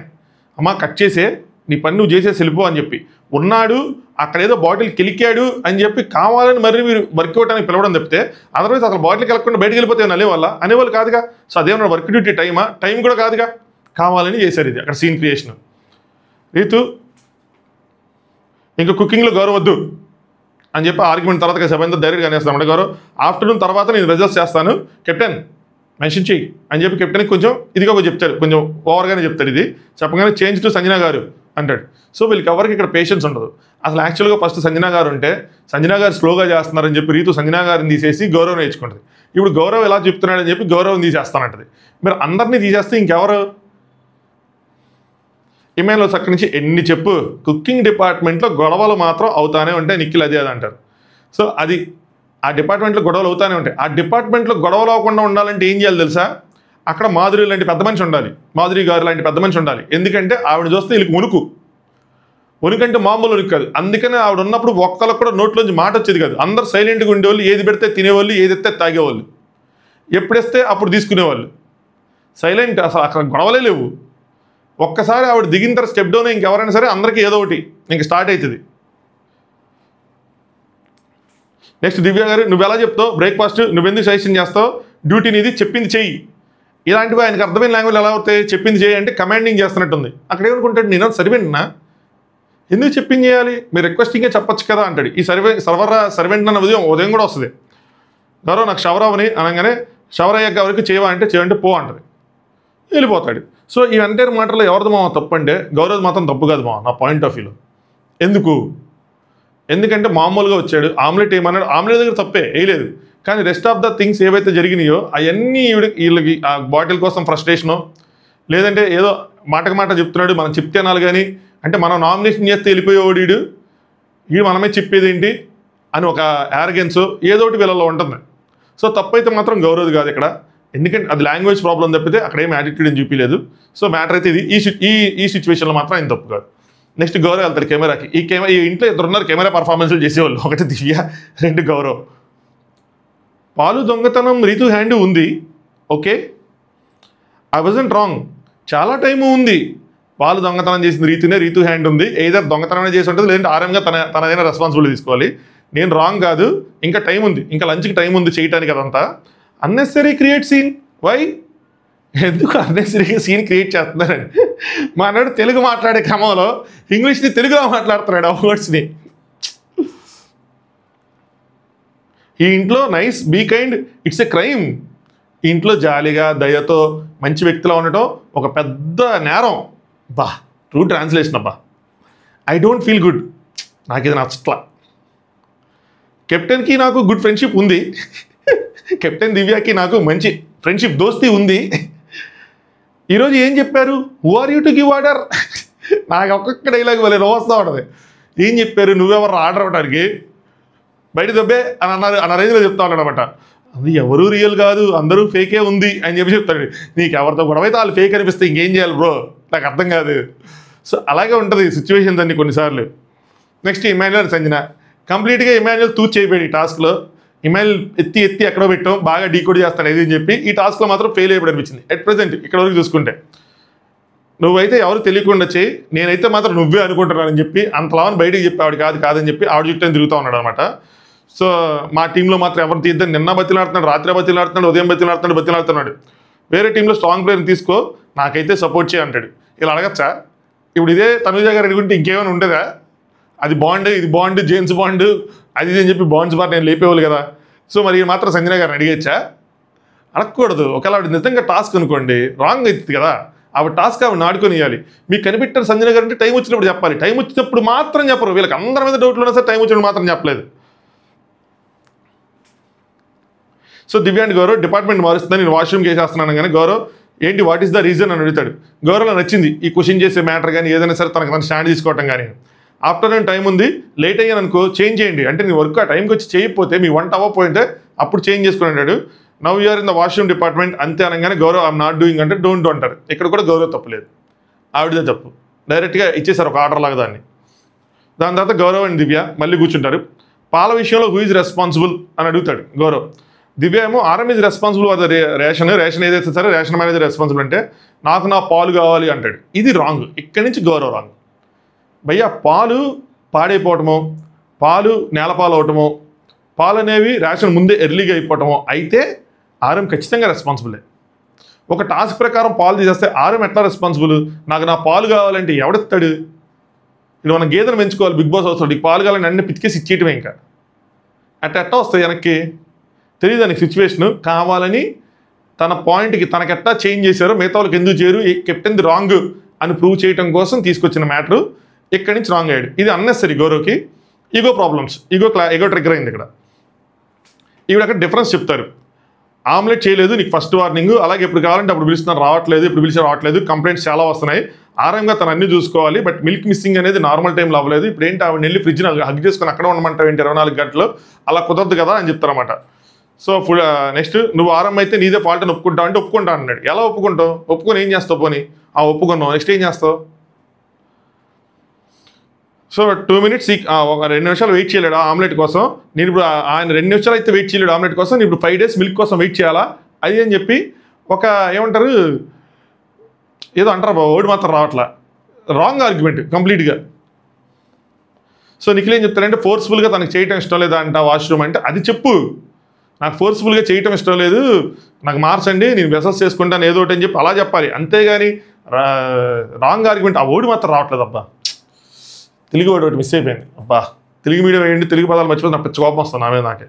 [SPEAKER 1] అమ్మ కట్ చేసే నీ పని నువ్వు చేసేసి వెళ్ళిపో అని చెప్పి. ఉన్నాడు అక్కడ ఏదో బాటిల్ కిలికాడు అని చెప్పి కావాలని మరి మీరు వర్కౌట్ అని పిలవడం తప్పితే అదర్వైజ్ అసలు బాటిల్ కెలకుండా బయటకు వెళ్ళిపోతే అనేవాళ్ళు కాదుగా. సో అదేమన్నా వర్క్ డ్యూటీ టైం కూడా కాదుగా, కావాలని చేశారు ఇది అక్కడ సీన్ క్రియేషన్. రీతు ఇంకా కుకింగ్లో గౌరవ్ వద్దు అని చెప్పి ఆర్గ్యుమెంట్ తర్వాత సభంతా డైరెక్ట్గా అనేస్తామంటే గౌరవ్ ఆఫ్టర్నూన్ తర్వాత నేను రిజల్ట్స్ చేస్తాను కెప్టెన్ మెన్షన్ చెయ్యి అని చెప్పి కెప్టెన్కి కొంచెం ఇదిగా చెప్తాడు, కొంచెం ఓవర్గానే చెప్తాడు. ఇది చెప్పగానే చేంజ్ టు సంజన గారు అంటాడు. సో వీళ్ళకి ఎవరికి ఇక్కడ పేషెన్స్ ఉండదు. అసలు యాక్చువల్గా ఫస్ట్ సంజన గారు ఉంటే సంజన గారు స్లోగా చేస్తున్నారని చెప్పి రీతు సంజన గారిని తీసేసి గౌరవం నేర్చుకుంటుంది. ఇప్పుడు గౌరవ్ ఎలా చెప్తున్నాడని చెప్పి గౌరవం తీసేస్తానంటది. మీరు అందరినీ తీసేస్తే ఇంకెవరు? ఇమేన్లో అక్కడి నుంచి ఎన్ని చెప్పు, కుకింగ్ డిపార్ట్మెంట్లో గొడవలు మాత్రం అవుతానే ఉంటాయి, నిఖిల్ అది అంటారు. సో అది ఆ డిపార్ట్మెంట్లో గొడవలు అవుతానే ఉంటాయి. ఆ డిపార్ట్మెంట్లో గొడవలు అవ్వకుండా ఉండాలంటే ఏం చేయాలి తెలుసా? అక్కడ మాధురి లాంటి పెద్ద మనిషి ఉండాలి, మాధురి గారు లాంటి పెద్ద మనిషి ఉండాలి. ఎందుకంటే ఆవిడ చూస్తే వీళ్ళకి ఉనుకంటే మామూలు ఉనికి కాదు. అందుకనే ఆవిడ ఉన్నప్పుడు ఒక్కళ్ళకు కూడా నోట్లోంచి మాట వచ్చేది కాదు. అందరు సైలెంట్గా ఉండేవాళ్ళు, ఏది పెడితే తినేవాళ్ళు, ఏది ఎత్తే తాగేవాళ్ళు, ఎప్పుడేస్తే అప్పుడు తీసుకునేవాళ్ళు. సైలెంట్, అసలు అక్కడ గొడవలే లేవు. ఒక్కసారి ఆవిడ దిగిన తర్వాత స్టెప్ డౌన్ ఇంకెవరైనా సరే అందరికీ ఏదో ఒకటి ఇంక స్టార్ట్ అవుతుంది. నెక్స్ట్ దివ్య గారు నువ్వు ఎలా చెప్తావు బ్రేక్ఫాస్ట్, నువ్వెందుకు సజెషన్ చేస్తావు, డ్యూటీ నీది, చెప్పింది చెయ్యి. ఇలాంటివి ఆయనకు అర్థమైన లాంగ్వేజ్ ఎలా అవుతాయి? చెప్పింది చేయి అంటే కమాండింగ్ చేస్తున్నట్టుంది. అక్కడ ఏమనుకుంటాడు, నేను సర్వెంట్నా, ఎందుకు చెప్పింది చేయాలి, మీరు రిక్వెస్టింగే చెప్పచ్చు కదా అంటాడు. ఈ సర్వెంట్ అన్న ఉదయం కూడా వస్తుంది. గౌరవ్ నాకు షవర్ అవని అనగానే షవర్ అయ్యాక ఎవరికి చేయవా అంటే చేయంటే పో అంటది, వెళ్ళిపోతాడు. సో ఈ ఎంటైర్ మాటలో ఎవరిది మా తప్పు అంటే గౌరవ్ మాత్రం తప్పు కాదు మా నా పాయింట్ ఆఫ్ వ్యూలో. ఎందుకు? ఎందుకంటే మామూలుగా వచ్చాడు, ఆమ్లెట్ ఏమన్నాడు, ఆమ్లెట్ దగ్గర తప్పే వేయలేదు, కానీ రెస్ట్ ఆఫ్ ద థింగ్స్ ఏవైతే జరిగినాయో అవన్నీ వీళ్ళకి ఆ బాటిల్ కోసం ఫ్రస్ట్రేషను, లేదంటే ఏదో మాటకు మాట చెప్తున్నాడు, మనం చెప్తే అనాలి కానీ, అంటే మనం నామినేషన్ చేస్తే వెళ్ళిపోయేవాడు వీడు మనమే చెప్పేది ఏంటి అని ఒక యారగెన్స్ ఏదో ఒకటి వీళ్ళలో ఉంటుంది. సో తప్పైతే మాత్రం గౌరవది కాదు ఇక్కడ, ఎందుకంటే అది లాంగ్వేజ్ ప్రాబ్లం తప్పితే అక్కడ ఏం యాటిట్యూడ్ అని చూపించలేదు. సో మ్యాటర్ అయితే ఇది ఈ సిచ్యువేషన్లో మాత్రం ఆయన తప్పు కాదు. నెక్స్ట్ గౌరవ్ వెళ్తాడు కెమెరాకి. ఈ ఇంట్లో ఇద్దరున్నారు కెమెరా పర్ఫార్మెన్స్లు చేసేవాళ్ళు, ఒకటి దివ్య, రెండు గౌరవ్. పాలు దొంగతనం రీతు హ్యాండ్ ఉంది, ఓకే, ఐ వాజంట్ రాంగ్, చాలా టైము ఉంది. పాలు దొంగతనం చేసిన రీతు హ్యాండ్ ఉంది, ఏదైనా దొంగతనం చేసి ఉంటుంది, లేదంటే ఆర్ఎంగా తనదైనా రెస్పాన్సిబిలిటీ తీసుకోవాలి. నేను రాంగ్ కాదు, ఇంకా టైం ఉంది, ఇంకా లంచ్కి టైం ఉంది చేయడానికి. అదంతా అన్నెసరీ క్రియేట్ సీన్. వై? ఎందుకు అన్నెసరీగా సీన్ క్రియేట్ చేస్తున్నారని. మా అన్నాడు తెలుగు మాట్లాడే క్రమంలో ఇంగ్లీష్ని తెలుగులో మాట్లాడుతున్నాడు, ఆ వర్డ్స్ని. ఈ ఇంట్లో nice be kind it's a crime. ఈ ఇంట్లో జాలిగా దయతో మంచి వ్యక్తిలో ఉండటం ఒక పెద్ద నేరం. బా, ట్రూ ట్రాన్స్లేషన్ అబ్బా. ఐ డోంట్ ఫీల్ గుడ్, నాకు ఇది నచ్చట్లా. కెప్టెన్కి నాకు గుడ్ ఫ్రెండ్షిప్ ఉంది, కెప్టెన్ దివ్యాకి నాకు మంచి ఫ్రెండ్షిప్ దోస్తీ ఉంది. ఈరోజు ఏం చెప్పారు? Who are you to give order? నాకు ఒక్కొక్క డైలాగ్ వల్ల వస్తూ ఉంటుంది. ఏం చెప్పారు? నువ్వెవరు ఆర్డర్ అవ్వడానికి, బయట దొబ్బే అని అన్నారు అన్న రేంజ్లో చెప్తా ఉన్నాడు అనమాట. అది ఎవరూ రియల్ కాదు, అందరూ ఫేకే ఉంది అని చెప్పి చెప్తాడు. నీకు ఎవరితో గొడవ అయితే వాళ్ళు ఫేక్ అనిపిస్తే ఇంకేం చేయాలి బ్రో, నాకు అర్థం కాదు. సో అలాగే ఉంటుంది సిచ్యువేషన్స్ అన్ని కొన్నిసార్లు. Next Emmanuel Sanjana. కంప్లీట్గా ఇమాన్యుల్ తూచి అయిపోయాడు ఈ టాస్క్లో. ఇమాన్యుల్ ఎత్తి ఎక్కడో పెట్టాం, బాగా డీకోడ్ చేస్తాడు ఇది అని చెప్పి ఈ టాస్క్లో మాత్రం ఫెయిల్ అయిపోయి అనిపించింది ఎట్ ప్రెసెంట్ ఇక్కడ వరకు చూసుకుంటే. నువ్వైతే ఎవరు తెలియకుండా చేయి, నేనైతే మాత్రం నువ్వే అనుకుంటున్నానని చెప్పి అంతలావని బయటికి చెప్పి ఆవిడ కాదని చెప్పి ఆవిడ చుట్టూ తిరుగుతూ ఉన్నాడు అనమాట. సో మా టీంలో మాత్రం ఎవరు తీద్దాం, నిన్న బతిలాడుతున్నాడు, రాత్రి బతిలాడుతున్నాడు, ఉదయం బతిలాడుతున్నాడు. వేరే టీంలో స్ట్రాంగ్ ప్లేయర్ని తీసుకో, నాకైతే సపోర్ట్ చేయ అంటాడు. ఇలా అడగచ్చా? ఇప్పుడు ఇదే తనుజ గారు అడుగుంటే ఇంకేమైనా ఉండేదా? అది బాండ్, ఇది బాండ్, జేమ్స్ బాండ్, అది అని చెప్పి బాండ్స్ బార్ నేను లేపేవాళ్ళు కదా. సో మరి మాత్రం సంజన గారిని అడిగచ్చా? అడగకూడదు. ఒకవేళ ఆవిడ నిజంగా టాస్క్ అనుకోండి రాంగ్ అవుతుంది కదా, ఆవిడ టాస్క్ ఆవిడ ఆడుకొని ఇవ్వాలి. మీకు కనిపెట్టారు సంజన గారు అంటే టైం వచ్చినప్పుడు చెప్పాలి, టైం వచ్చినప్పుడు మాత్రం చెప్పరు. వీళ్ళకి అందరి మీద డౌట్లు ఉన్నా సరే టైం వచ్చినప్పుడు మాత్రం చెప్పలేదు. So Divya and Gaurav department మారుస్తుందని నేను వాష్రూమ్కి వేసేస్తున్నాను కానీ గౌరవ్ ఏంటి వాట్ ఈస్ ద రీజన్ అని అడుగుతాడు. గౌరవ్లో నచ్చింది ఈ క్వశ్చన్ చేసే మ్యాటర్ కానీ ఏదైనా సరే తనకు స్టాండ్ తీసుకోవటం కానీ. ఆఫ్టర్నూన్ టైం ఉంది, లేట్ అయ్యాను అనుకో చేంజ్ చేయండి అంటే నీ వర్క్ ఆ టైంకి వచ్చి చేయకపోతే మీ వంట అవ్వకపోతే అప్పుడు చేంజ్ చేసుకుని అంటాడు. Now you're in the washroom department అంతే అనగానే గౌరవ్ ఐఎమ్ నాట్ డూయింగ్ అంటే డోంట్ అంటారు. ఇక్కడ కూడా గౌరవ్ తప్పులేదు, ఆవిడదే తప్పు. డైరెక్ట్గా ఇచ్చేసారు ఒక ఆర్డర్ లాగా దాన్ని. దాని తర్వాత గౌరవ్ అండ్ దివ్య మళ్ళీ కూర్చుంటారు. పాల విషయంలో హూ ఈజ్ రెస్పాన్సిబుల్ అని అడుగుతాడు గౌరవ్. దివ్య ఏమో RM is responsible for the ration ఏదైతే సరే రేషన్ మేనేజర్ రెస్పాన్సిబుల్ అంటే నాకు నా పాలు కావాలి అంటాడు. ఇది రాంగ్, ఇక్కడి నుంచి గౌరవ్ రాంగ్. భయ్యా పాలు పాడైపోవటమో, పాలు నేలపాలు అవటమో, పాలు అనేవి రేషన్ ముందే ఎర్లీగా అయిపోవటమో అయితే ఆర్ఎం ఖచ్చితంగా రెస్పాన్సిబులే. ఒక టాస్క్ ప్రకారం పాలు తీసేస్తే ఆర్ఎం ఎట్లా రెస్పాన్సిబుల్? నాకు నా పాలు కావాలంటే ఎవడెత్తాడు? ఇప్పుడు మనం గేదెను పెంచుకోవాలి, బిగ్ బాస్ వస్తాడు, నీకు పాలు కావాలని అన్ని పితికేసి ఇచ్చేయటమే. ఇంకా ఎట్టా వస్తాయి వెనక్కి తెలియదు దానికి సిచ్యువేషను. కావాలని తన పాయింట్కి తనకెట్టా చేంజ్ చేశారో మిగతా వాళ్ళకి ఎందుకు చేయరు, కెప్టెన్ది రాంగ్ అని ప్రూవ్ చేయడం కోసం తీసుకొచ్చిన మ్యాటరు ఇక్కడి నుంచి రాంగ్ అయ్యాడు. ఇది అన్నెసరీ గౌరవ్కి ఈగో ప్రాబ్లమ్స్, ఈగో ట్రిగ్గర్ అయింది ఇక్కడ. ఈవిడ అక్కడ డిఫరెన్స్ చెప్తారు. ఆమ్లెట్ చేయలేదు, నీకు ఫస్ట్ వార్నింగ్, అలాగే ఎప్పుడు కావాలంటే అప్పుడు పిలుస్తున్నారు రావట్లేదు, ఇప్పుడు పిలిచి రావట్లేదు, కంప్లైంట్స్ చాలా వస్తున్నాయి, ఆరంగా తను అన్ని చూసుకోవాలి, బట్ మిల్క్ మిస్సింగ్ అనేది నార్మల్ టైంలో అవ్వలేదు, ఇప్పుడు ఏంటి ఆవిడ వెళ్ళి ఫ్రిడ్జ్ని హగ్ చేసుకొని అక్కడ ఉండమంటావు ఏంటి 24 గంటలు, అలా కుదరదు కదా అని చెప్తారన్నమాట. సో నెక్స్ట్ నువ్వు ఆరం అయితే నీదే ఫాల్ట్ అని ఒప్పుకుంటావు అంటే ఒప్పుకుంటా అన్నాడు. ఎలా ఒప్పుకుంటావు? ఒప్పుకొని ఏం చేస్తావు? పోనీ ఒప్పుకున్నావు, నెక్స్ట్ ఏం చేస్తావు? సో 2 minutes ఒక 2 నిమిషాలు వెయిట్ చేయలేడు ఆ ఆమ్లెట్ కోసం. నేను ఇప్పుడు ఆయన 2 నిమిషాలు అయితే వెయిట్ చేయలేడు ఆమ్లెట్ కోసం, నేను ఇప్పుడు 5 days మిల్క్ కోసం వెయిట్ చేయాలా అది అని చెప్పి ఒక ఏమంటారు ఏదో అంటారు బాబు, వర్డ్ మాత్రం రావట్లా, రాంగ్ ఆర్గ్యుమెంట్ కంప్లీట్గా. సో నిఖిల్ ఏం చెప్తాడంటే ఫోర్స్ఫుల్గా తనకు చేయటం ఇష్టం లేదా అంట వాష్రూమ్ అంటే, అది చెప్పు, నాకు ఫోర్స్ఫుల్గా చేయటం ఇష్టం లేదు, నాకు మార్చండి, నేను వెసల్స్ చేసుకుంటాను ఏదో ఒకటి అని చెప్పి అలా చెప్పాలి, అంతేగాని రాంగ్ ఆర్గ్యుమెంట్ ఆ వర్డ్ మాత్రం రావట్లేదు. అబ్బా తెలుగు వర్డ్ ఒకటి మిస్ అయిపోయింది. అబ్బా తెలుగు మీడియం వేయండి, తెలుగు పదాలు మర్చిపోతే నాకు కోపం వస్తుంది నా మీద నాకే.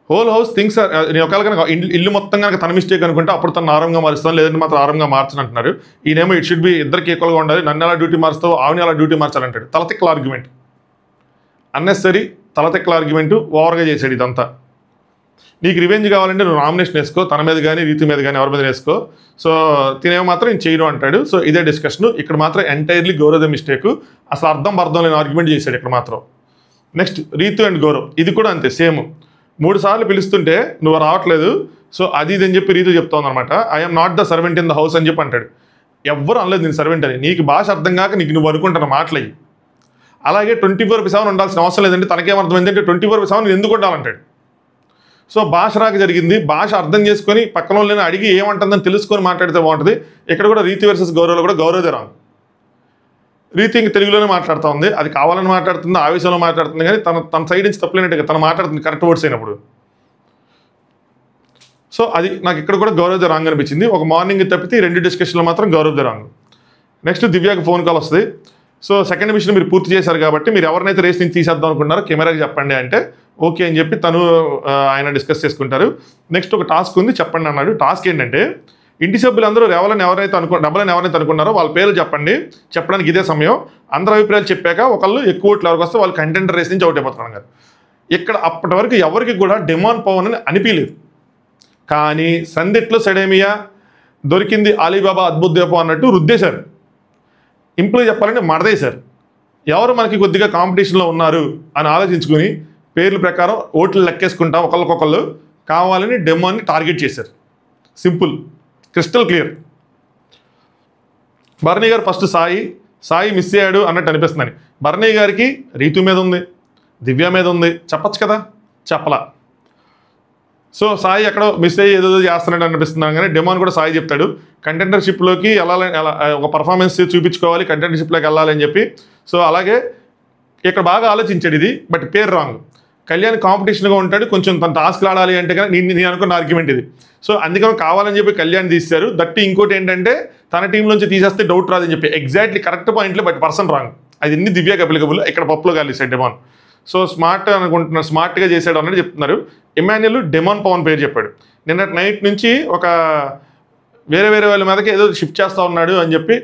[SPEAKER 1] హోల్ హౌస్ థింగ్స్ నేను ఒకవేళ కనుక ఇల్లు మొత్తం కనుక తన మిస్టేక్ అనుకుంటే అప్పుడు తను ఆరంగా మారుస్తాను, లేదంటే మాత్రం ఆరంగా మార్చని అంటున్నారు. ఈయనేమో ఇట్ షుడ్ బి ఇద్దరికి ఈక్వల్గా ఉండాలి, నన్ను ఎలా డ్యూటీ మారుస్తావు, ఆవిని ఎలా డ్యూటీ మార్చాలంటాడు. తలతిక్కల ఆర్గ్యుమెంట్, అన్నెసరీ తలతిక్కల ఆర్గ్యుమెంట్ ఓవర్గా చేశాడు ఇదంతా. నీకు రివెంజ్ కావాలంటే నువ్వు నామినేషన్ వేసుకో, తన మీద కానీ రీతి మీద కానీ ఎవరి మీద వేసుకో, సో తినేమో మాత్రం నేను చేయను అంటాడు. సో ఇదే డిస్కషన్ ఇక్కడ మాత్రం ఎంటైర్లీ గౌరవ మిస్టేక్, అసలు అర్థం లేని ఆర్గ్యుమెంట్ చేశాడు ఇక్కడ మాత్రం. నెక్స్ట్ రీతు అండ్ గౌరవ్, ఇది కూడా అంతే సేమ్. 3 సార్లు పిలుస్తుంటే నువ్వు రావట్లేదు, సో అది ఇది అని చెప్పి రీతు చెప్తాను అనమాట. I'm not the servant in the house అని చెప్పి అంటాడు. ఎవ్వరు అనలేదు నేను సర్వెంట్ అని, నీకు భాష అర్థం కాక నీకు నువ్వు అనుకుంటున్న మాటలయ్యి. అలాగే 24/7 ఉండాల్సిన అవసరం లేదంటే తనకేమర్థమైందంటే 24/7 ఎందుకు ఉండాలంటాడు. సో భాష రాక జరిగింది, భాష అర్థం చేసుకొని పక్కన వాళ్ళని అడిగి ఏమంటుందని తెలుసుకొని మాట్లాడితే బాగుంటుంది. ఇక్కడ కూడా రీతి వర్సెస్ గౌరవ్లో కూడా గౌరవదే రాంగ్. రీతి ఇంక తెలుగులోనే మాట్లాడుతూ ఉంది, అది కావాలని మాట్లాడుతుంది, ఆవేశంలో మాట్లాడుతుంది, కానీ తన సైడ్ నుంచి తప్పలేనట్టుగా తను మాట్లాడుతుంది కరెక్ట్ వర్డ్స్ అయినప్పుడు. సో అది నాకు ఇక్కడ కూడా గౌరవదే రాంగ్ అనిపించింది. ఒక మార్నింగ్ తప్పితే 2 డిస్కషన్లో మాత్రం గౌరవదే రాంగ్. నెక్స్ట్ దివ్యాకి ఫోన్ కాల్ వస్తుంది. సో సెకండ్ మిషన్ మీరు పూర్తి చేశారు కాబట్టి మీరు ఎవరినైతే రేస్ నుంచి తీసేద్దాం అనుకుంటున్నారో కెమెరాకి చెప్పండి అంటే ఓకే అని చెప్పి తను ఆయన డిస్కస్ చేసుకుంటారు. నెక్స్ట్ ఒక టాస్క్ ఉంది చెప్పండి అన్నాడు. టాస్క్ ఏంటంటే ఇంటి సభ్యులందరూ డబ్బులని ఎవరైతే అనుకున్నారో వాళ్ళ పేర్లు చెప్పండి, చెప్పడానికి ఇదే సమయం. అందరి అభిప్రాయాలు చెప్పాక ఒకళ్ళు ఎక్కువ ఓట్లు ఎవరికి వస్తే వాళ్ళు కంటెండర్ రేస్ నుంచి అవుట్ అయిపోతున్నారు గారు. ఇక్కడ అప్పటి వరకు ఎవరికి కూడా డెమాన్ పవన్ అని అనిపించలేదు, కానీ సందిట్లో సెడేమియా దొరికింది అలీబాబా అద్భుత దీపం అన్నట్టు రుద్దేశారు. ఇంప్రూవ్ చెప్పాలంటే మడదేశారు. ఎవరు మనకి కొద్దిగా కాంపిటీషన్లో ఉన్నారు అని ఆలోచించుకుని పేర్ల ప్రకారం ఓట్లు లెక్కేసుకుంటాం ఒకళ్ళకొకళ్ళు కావాలని డెమోని టార్గెట్ చేశారు. Simple, crystal clear. భరణి గారు ఫస్ట్ సాయి మిస్ అయ్యాడు అన్నట్టు అనిపిస్తుందని. భరణి గారికి రీతు మీద ఉంది, దివ్య మీద ఉంది, చెప్పచ్చు కదా, చెప్పలా. సో సాయి ఎక్కడో మిస్ అయ్యి ఏదో చేస్తున్నాడు అనిపిస్తున్నాను, కానీ డెమోన్ కూడా సాయి చెప్తాడు కంటెండర్షిప్లోకి వెళ్ళాలని, ఒక పర్ఫార్మెన్స్ చూపించుకోవాలి, కంటెండర్షిప్లోకి వెళ్ళాలి అని చెప్పి. సో అలాగే ఇక్కడ బాగా ఆలోచించాడు ఇది, బట్ పేరు రాంగ్. కళ్యాణ్ కాంపిటీషన్గా ఉంటాడు, కొంచెం తన టాస్క్లు ఆడాలి అంటే కానీ నేను అనుకున్న ఆర్గ్యుమెంట్ ఇది. సో అందుకని కావాలని చెప్పి కళ్యాణ్ తీశారు. దట్టి ఇంకోటి ఏంటంటే తన టీంలోంచి తీసేస్తే డౌట్ రాదని చెప్పి ఎగ్జాక్ట్లీ కరెక్ట్ పాయింట్లో, బట్ పర్సన్ రాంగ్. అది ఎన్ని దివ్యాకి అప్లికబుల్, ఇక్కడ పప్పులో కలిసాడు డెమాన్. సో స్మార్ట్ అనుకుంటున్నారు, స్మార్ట్గా చేశాడు అన్నట్టు చెప్తున్నారు. ఇమాన్యుల్ డెమాన్ పవన్ పేరు చెప్పాడు. నిన్న నైట్ నుంచి ఒక వేరే వాళ్ళ మీదకి ఏదో షిఫ్ట్ చేస్తూ ఉన్నాడు అని చెప్పి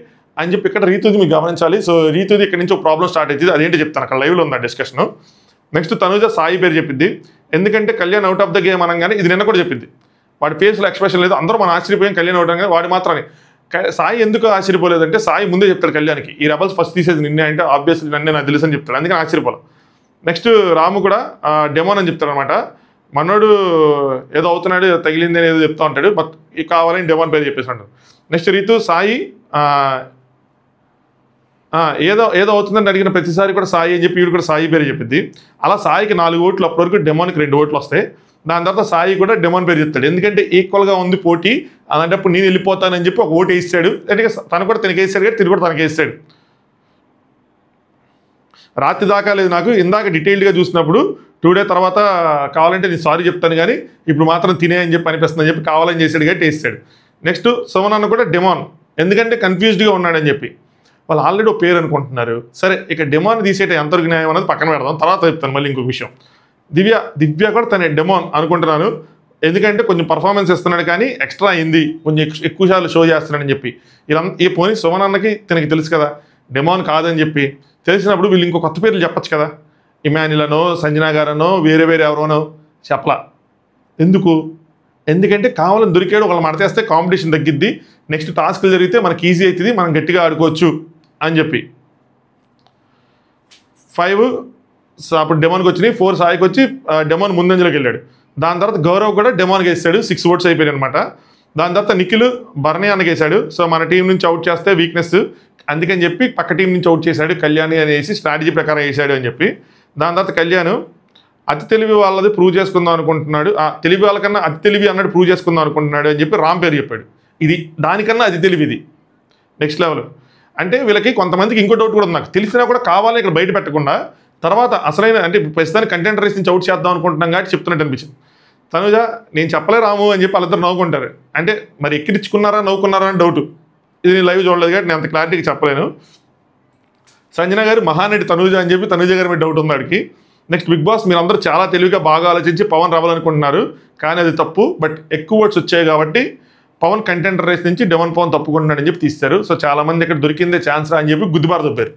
[SPEAKER 1] ఇక్కడ రీతుది మీకు గమనించాలి. సో రీతుది ఇక్కడ నుంచి ఒక ప్రాబ్లం స్టార్ట్ అవుతుంది, అదేంటి చెప్తాను, అక్కడ లైవ్లో ఉంది ఆ డిస్కషన్. నెక్స్ట్ తనుజ సాయి పేరు చెప్పింది. ఎందుకంటే Kalyan out of the game అనగానే ఇది నిన్న కూడా చెప్పింది. వాడి ఫేస్లో ఎక్స్ప్రెషన్ లేదు, అందరూ మనం ఆశ్చర్యపోయాం కళ్యాణ్ అవుట్ అనగానే, వాడి మాత్రమే. సాయి ఎందుకు ఆశ్చర్యపోలేదంటే సాయి ముందే చెప్తాడు కళ్యాణ్కి ఈ రెబల్స్ ఫస్ట్ తీసేది నిన్నే అంటే ఆబ్వియస్లీ నన్నే నాకు తెలుసు అని చెప్తాడు, అందుకని ఆశ్చర్యపోలేదు. నెక్స్ట్ రాము కూడా డెమోన్ అని చెప్తాడు అనమాట. మనోడు ఏదో అవుతున్నాడు, తగిలింది అని ఏదో చెప్తా ఉంటాడు, బట్ కావాలని డెమోన్ పేరు చెప్పేసి అంటాడు. నెక్స్ట్ రీతు సాయి ఏదో అవుతుందని అడిగిన ప్రతిసారి కూడా సాయి అని చెప్పి వీడు కూడా సాయి పేరు చెప్పింది. అలా సాయికి 4 ఓట్లు, అప్పటి వరకు డెమోన్కి 2 ఓట్లు వస్తాయి. దాని తర్వాత సాయి కూడా డెమోన్ పేరు చెప్తాడు, ఎందుకంటే ఈక్వల్గా ఉంది పోటీ, అలాంటప్పుడు నేను వెళ్ళిపోతానని చెప్పి ఒక ఓటు వేస్తాడు. అంటే తను కూడా తనకి వేస్తాడు కానీ తిరిగి కూడా తనకి వేస్తాడు. రాత్రి దాకా లేదు నాకు, ఇందాక డీటెయిల్డ్గా చూసినప్పుడు 2 డే తర్వాత కావాలంటే నేను సారీ చెప్తాను కానీ ఇప్పుడు మాత్రం తినే అని చెప్పి అనిపిస్తుందని చెప్పి కావాలని చేశాడు కాబట్టి వేస్తాడు. నెక్స్ట్ సుమన్ అన్న కూడా డెమాన్, ఎందుకంటే కన్ఫ్యూజ్డ్గా ఉన్నాడని చెప్పి వాళ్ళు ఆల్రెడీ ఒక పేరు అనుకుంటున్నారు. సరే ఇక డెమాన్ తీసేట ఎంతవరకు న్యాయం అనేది పక్కన పెడదాం, తర్వాత చెప్తాను మళ్ళీ ఇంకొక విషయం. దివ్య కూడా తన డెమాన్ అనుకుంటున్నాను, ఎందుకంటే కొంచెం పర్ఫార్మెన్స్ ఇస్తున్నాడు కానీ ఎక్స్ట్రా అయింది, కొంచెం ఎక్కువ సార్లు షో చేస్తున్నాడని చెప్పి. ఇలా ఈ పోనీ సుమన్ అన్నకి తనకి తెలుసు కదా డెమాన్ కాదని చెప్పి, తెలిసినప్పుడు వీళ్ళు ఇంకో కొత్త పేర్లు చెప్పచ్చు కదా, ఇమాన్యులనో సంజనా గారనో వేరే ఎవరోనో చెప్పలా. ఎందుకంటే కావాలని దొరికాడు, ఒకళ్ళు మడతేస్తే కాంపిటీషన్ తగ్గిద్ది, నెక్స్ట్ టాస్క్లు జరిగితే మనకి ఈజీ అవుతుంది, మనం గట్టిగా ఆడుకోవచ్చు అని చెప్పి. 5 అప్పుడు డెమాన్కి వచ్చినాయి, 4 సాయికి వచ్చి డెమాన్ ముందంజలోకి వెళ్ళాడు. దాని తర్వాత గౌరవ్ కూడా డెమాన్కి వేసాడు, 6 ఓట్స్ అయిపోయాయి అనమాట. దాని తర్వాత నిఖిల్ భరణి అన్నకి వేసాడు. సో మన టీం నుంచి అవుట్ చేస్తే వీక్నెస్, అందుకని చెప్పి పక్క టీం నుంచి అవుట్ చేశాడు కళ్యాణ్ అనేసి స్ట్రాటజీ ప్రకారం వేసాడు అని చెప్పి. దాని తర్వాత కళ్యాణ్ అతి తెలివి వాళ్ళది ప్రూవ్ చేసుకుందాం అనుకుంటున్నాడు, తెలివి వాళ్ళకన్నా అతి తెలివి అన్నట్టు ప్రూవ్ చేసుకుందాం అనుకుంటున్నాడు అని చెప్పి రామ్ పేరు చెప్పాడు. ఇది దానికన్నా అతి తెలివి, ఇది నెక్స్ట్ లెవెల్. అంటే వీళ్ళకి కొంతమందికి ఇంకో డౌట్ కూడా ఉంది, నాకు తెలిసినా కూడా కావాలని ఇక్కడ బయట పెట్టకుండా తర్వాత అసలైన అంటే ప్రస్తుతానికి కంటెంట్ రేస్ నుంచి అవుట్ చేద్దాం అనుకుంటున్నాం కాబట్టి చెప్తున్నట్టు అనిపించింది. తనుజ నేను చెప్పలే రాము అని చెప్పి వాళ్ళిద్దరు నవ్వుకుంటారు. అంటే మరి ఎక్కిరించుకున్నారా నవ్వుకున్నారా అని డౌట్, ఇది నేను లైవ్ చూడలేదు కాబట్టి నేను అంత క్లారిటీగా చెప్పలేను. సంజన గారు మహానటి తనుజ అని చెప్పి తనుజ గారి మీద డౌట్ ఉంది వాడికి. నెక్స్ట్ బిగ్ బాస్ మీరు అందరూ చాలా తెలివిగా బాగా ఆలోచించి పవన్ రావాలనుకుంటున్నారు, కానీ అది తప్పు. బట్ ఎక్కువ ఓట్స్ వచ్చాయి కాబట్టి పవన్ కంటెండర్ రేస్ నుంచి డెమన్ పవన్ తప్పుకుంటున్నాడని చెప్పి తీస్తారు. సో చాలా మంది ఇక్కడ దొరికిందే ఛాన్స్ రా అని చెప్పి గుద్దిబారు దొబ్బారు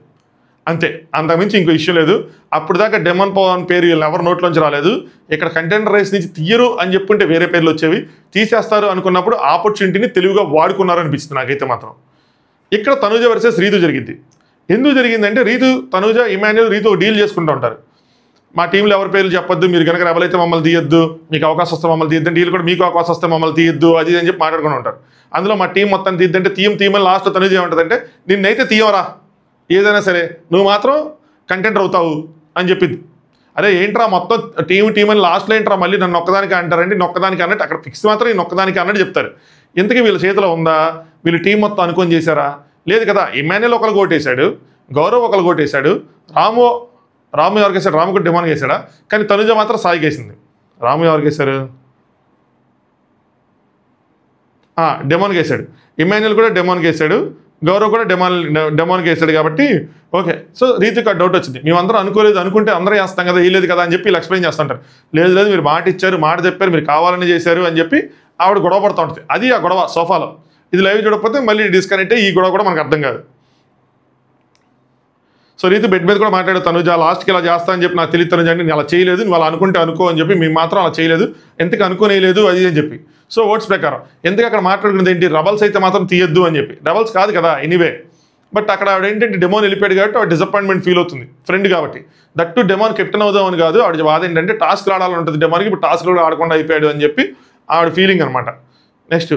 [SPEAKER 1] అంతే, అంతకుమించి ఇంకో ఇష్యూ లేదు. అప్పుడు దాకా డెమన్ పవన్ పేరు వీళ్ళు ఎవరి నోట్లోంచి రాలేదు. ఇక్కడ కంటెండర్ రేస్ నుంచి తీయరు అని చెప్పుంటే వేరే పేర్లు వచ్చేవి. తీసేస్తారు అనుకున్నప్పుడు ఆపర్చునిటీని తెలివిగా వాడుకున్నారు అనిపిస్తుంది నాకైతే మాత్రం. ఇక్కడ తనూజ వర్సెస్ రీతు జరిగింది. ఎందుకు జరిగిందంటే తనూజ ఇమాన్యుల్ రీతు డీల్ చేసుకుంటూ ఉంటారు. మా టీంలో ఎవరి పేర్లు చెప్పొద్దు, మీరు కనుక ఎవరైతే మమ్మల్ని తీయొద్దు, మీకు అవకాశం వస్తే మమ్మల్ని తీయద్దు, వీళ్ళు కూడా మీకు అవకాశం వస్తే మమ్మల్ని తీయొద్దు అది అని చెప్పి మాట్లాడుకుంటూ ఉంటారు. అందులో మా టీం మొత్తం తీద్దంటే తీయమని లాస్ట్ తనూజ ఏమంటుందంటే నిన్నైతే తీయవరా, ఏదైనా సరే నువ్వు మాత్రం కంటెంటర్ అవుతావు అని చెప్పింది. అరే ఏంట్రా మొత్తం టీం అని లాస్ట్లో ఏంట్రా మళ్ళీ నన్ను ఒక్కదానికి అంటారండి, నొక్కదానికి అన్నట్టు అక్కడ ఫిక్స్ మాత్రం ఈ నొక్కదానికి అన్నట్టు చెప్తారు. ఇంతకీ వీళ్ళ చేతిలో ఉందా, వీళ్ళు టీం మొత్తం అనుకొని చేశారా? లేదు కదా. ఇమాన్యుల్ ఒకరు కొట్టేశాడు, గౌరవ్ ఒకరు కొట్టేశాడు, రాము ఎవరికి వేసాడు, రాము కూడా డెమాన్కి వేసాడా, కానీ తనుజ మాత్రం సాయికి వేసింది. రాము ఎవరికి వేశారు, డెమాన్కి వేసాడు, ఇమాన్యుల్ కూడా డెమాన్కి వేసాడు, గౌరవ్ కూడా డెమాన్కి వేసాడు. కాబట్టి ఓకే. సో రీతికి ఆ డౌట్ వచ్చింది, మేమందరం అనుకోలేదు, అనుకుంటే అందరూ వేస్తాం కదా, వేయలేదు కదా అని చెప్పి ఇలా ఎక్స్ప్లెయిన్ చేస్తుంటారు. లేదు మీరు మాట ఇచ్చారు, మాట చెప్పారు, మీరు కావాలని చేశారు అని చెప్పి ఆవిడ గొడవ పడుతూ ఉంటుంది. అది ఆ గొడవ సోఫాలో. ఇది లైవ్ చూడకపోతే మళ్ళీ డిస్కనెక్ట్ ఈ గొడవ కూడా మనకు అర్థం కాదు. సో రీతి బెడ్ మీద కూడా మాట్లాడు, తనుజ లాస్ట్కి ఇలా చేస్తా అని చెప్పి నాకు తెలియదు తనుజ అంటే, నేను అలా చేయలేదు, నువ్వు అలా అనుకుంటే అనుకో అని చెప్పి, మేము మాత్రం అలా చేయలేదు, ఎందుకు అనుకోనేలేదు అది అని చెప్పి. సో ఓట్స్ ప్రకారం ఎందుకు అక్కడ మాట్లాడుకున్నది ఏంటి, రెబల్స్ అయితే మాత్రం తీయద్దు అని చెప్పి. రెబల్స్ కాదు కదా ఎనీవే, బట్ అక్కడ ఆవిడ ఏంటంటే డెమోన్ వెళ్ళిపోయాడు కాబట్టి ఆవిడ డిసప్పాయింట్మెంట్ ఫీల్ అవుతుంది ఫ్రెండ్ కాబట్టి. దట్టు డెమోన్ కెప్టెన్ అవుదామని కాదు, ఆవిడ బాధ ఏంటంటే టాస్క్ ఆడాలని ఉంటుంది డెమోన్కి, ఇప్పుడు టాస్క్ కూడా ఆడకుండా అయిపోయాడు అని చెప్పి ఆవిడ ఫీలింగ్ అనమాట. నెక్స్ట్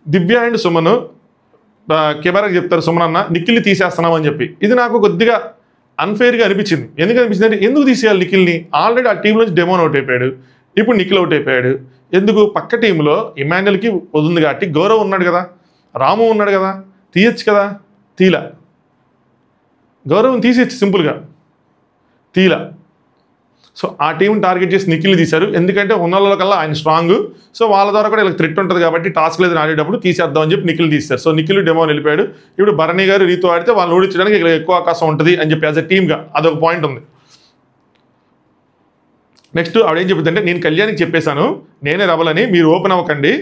[SPEAKER 1] దివ్య అండ్ సుమన్ కెమెరాకి చెప్తారు, సుమన్ అన్న నిఖిల్ని తీసేస్తున్నాం అని చెప్పి. ఇది నాకు కొద్దిగా అన్ఫెయిర్గా అనిపించింది. ఎందుకు అనిపించింది అంటే, ఎందుకు తీసేయాలి నిఖిల్ని, ఆల్రెడీ ఆ టీం నుంచి డెమోన్ అవుట్ అయిపోయాడు, ఇప్పుడు నిఖిల్ అవుట్ అయిపోయాడు. ఎందుకు పక్క టీంలో ఇమాన్యుల్కి వదుంది కాబట్టి, గౌరవ్ ఉన్నాడు కదా, రాము ఉన్నాడు కదా, తీయచ్చు కదా, తీలా. గౌరవం తీసేయచ్చు సింపుల్గా, తీలా. సో ఆ టీం టార్గెట్ చేసి నిఖిల్ని తీశారు, ఎందుకంటే ఉన్నలో కల్లా ఆయన స్ట్రాంగ్. సో వాళ్ళ ద్వారా కూడా ఇలా థ్రెట్ ఉంటుంది కాబట్టి టాస్క్ లేదు ఆడేటప్పుడు తీసేద్దామని చెప్పి నిఖిల్ తీశారు. సో నిఖిల్ డెమోన్ వెళ్ళిపోయాడు. ఇప్పుడు భరణి గారు రీతు ఆడితే వాళ్ళని ఓడించడానికి ఇక్కడ ఎక్కువ అవకాశం ఉంటుంది అని చెప్పి యాజ్ ఎ టీమ్గా అదొక పాయింట్ ఉంది. నెక్స్ట్ ఆవిడేం చెప్పిందంటే, నేను కళ్యాణ్కి చెప్పేశాను నేనే రబలని, మీరు ఓపెన్ అవ్వకండి,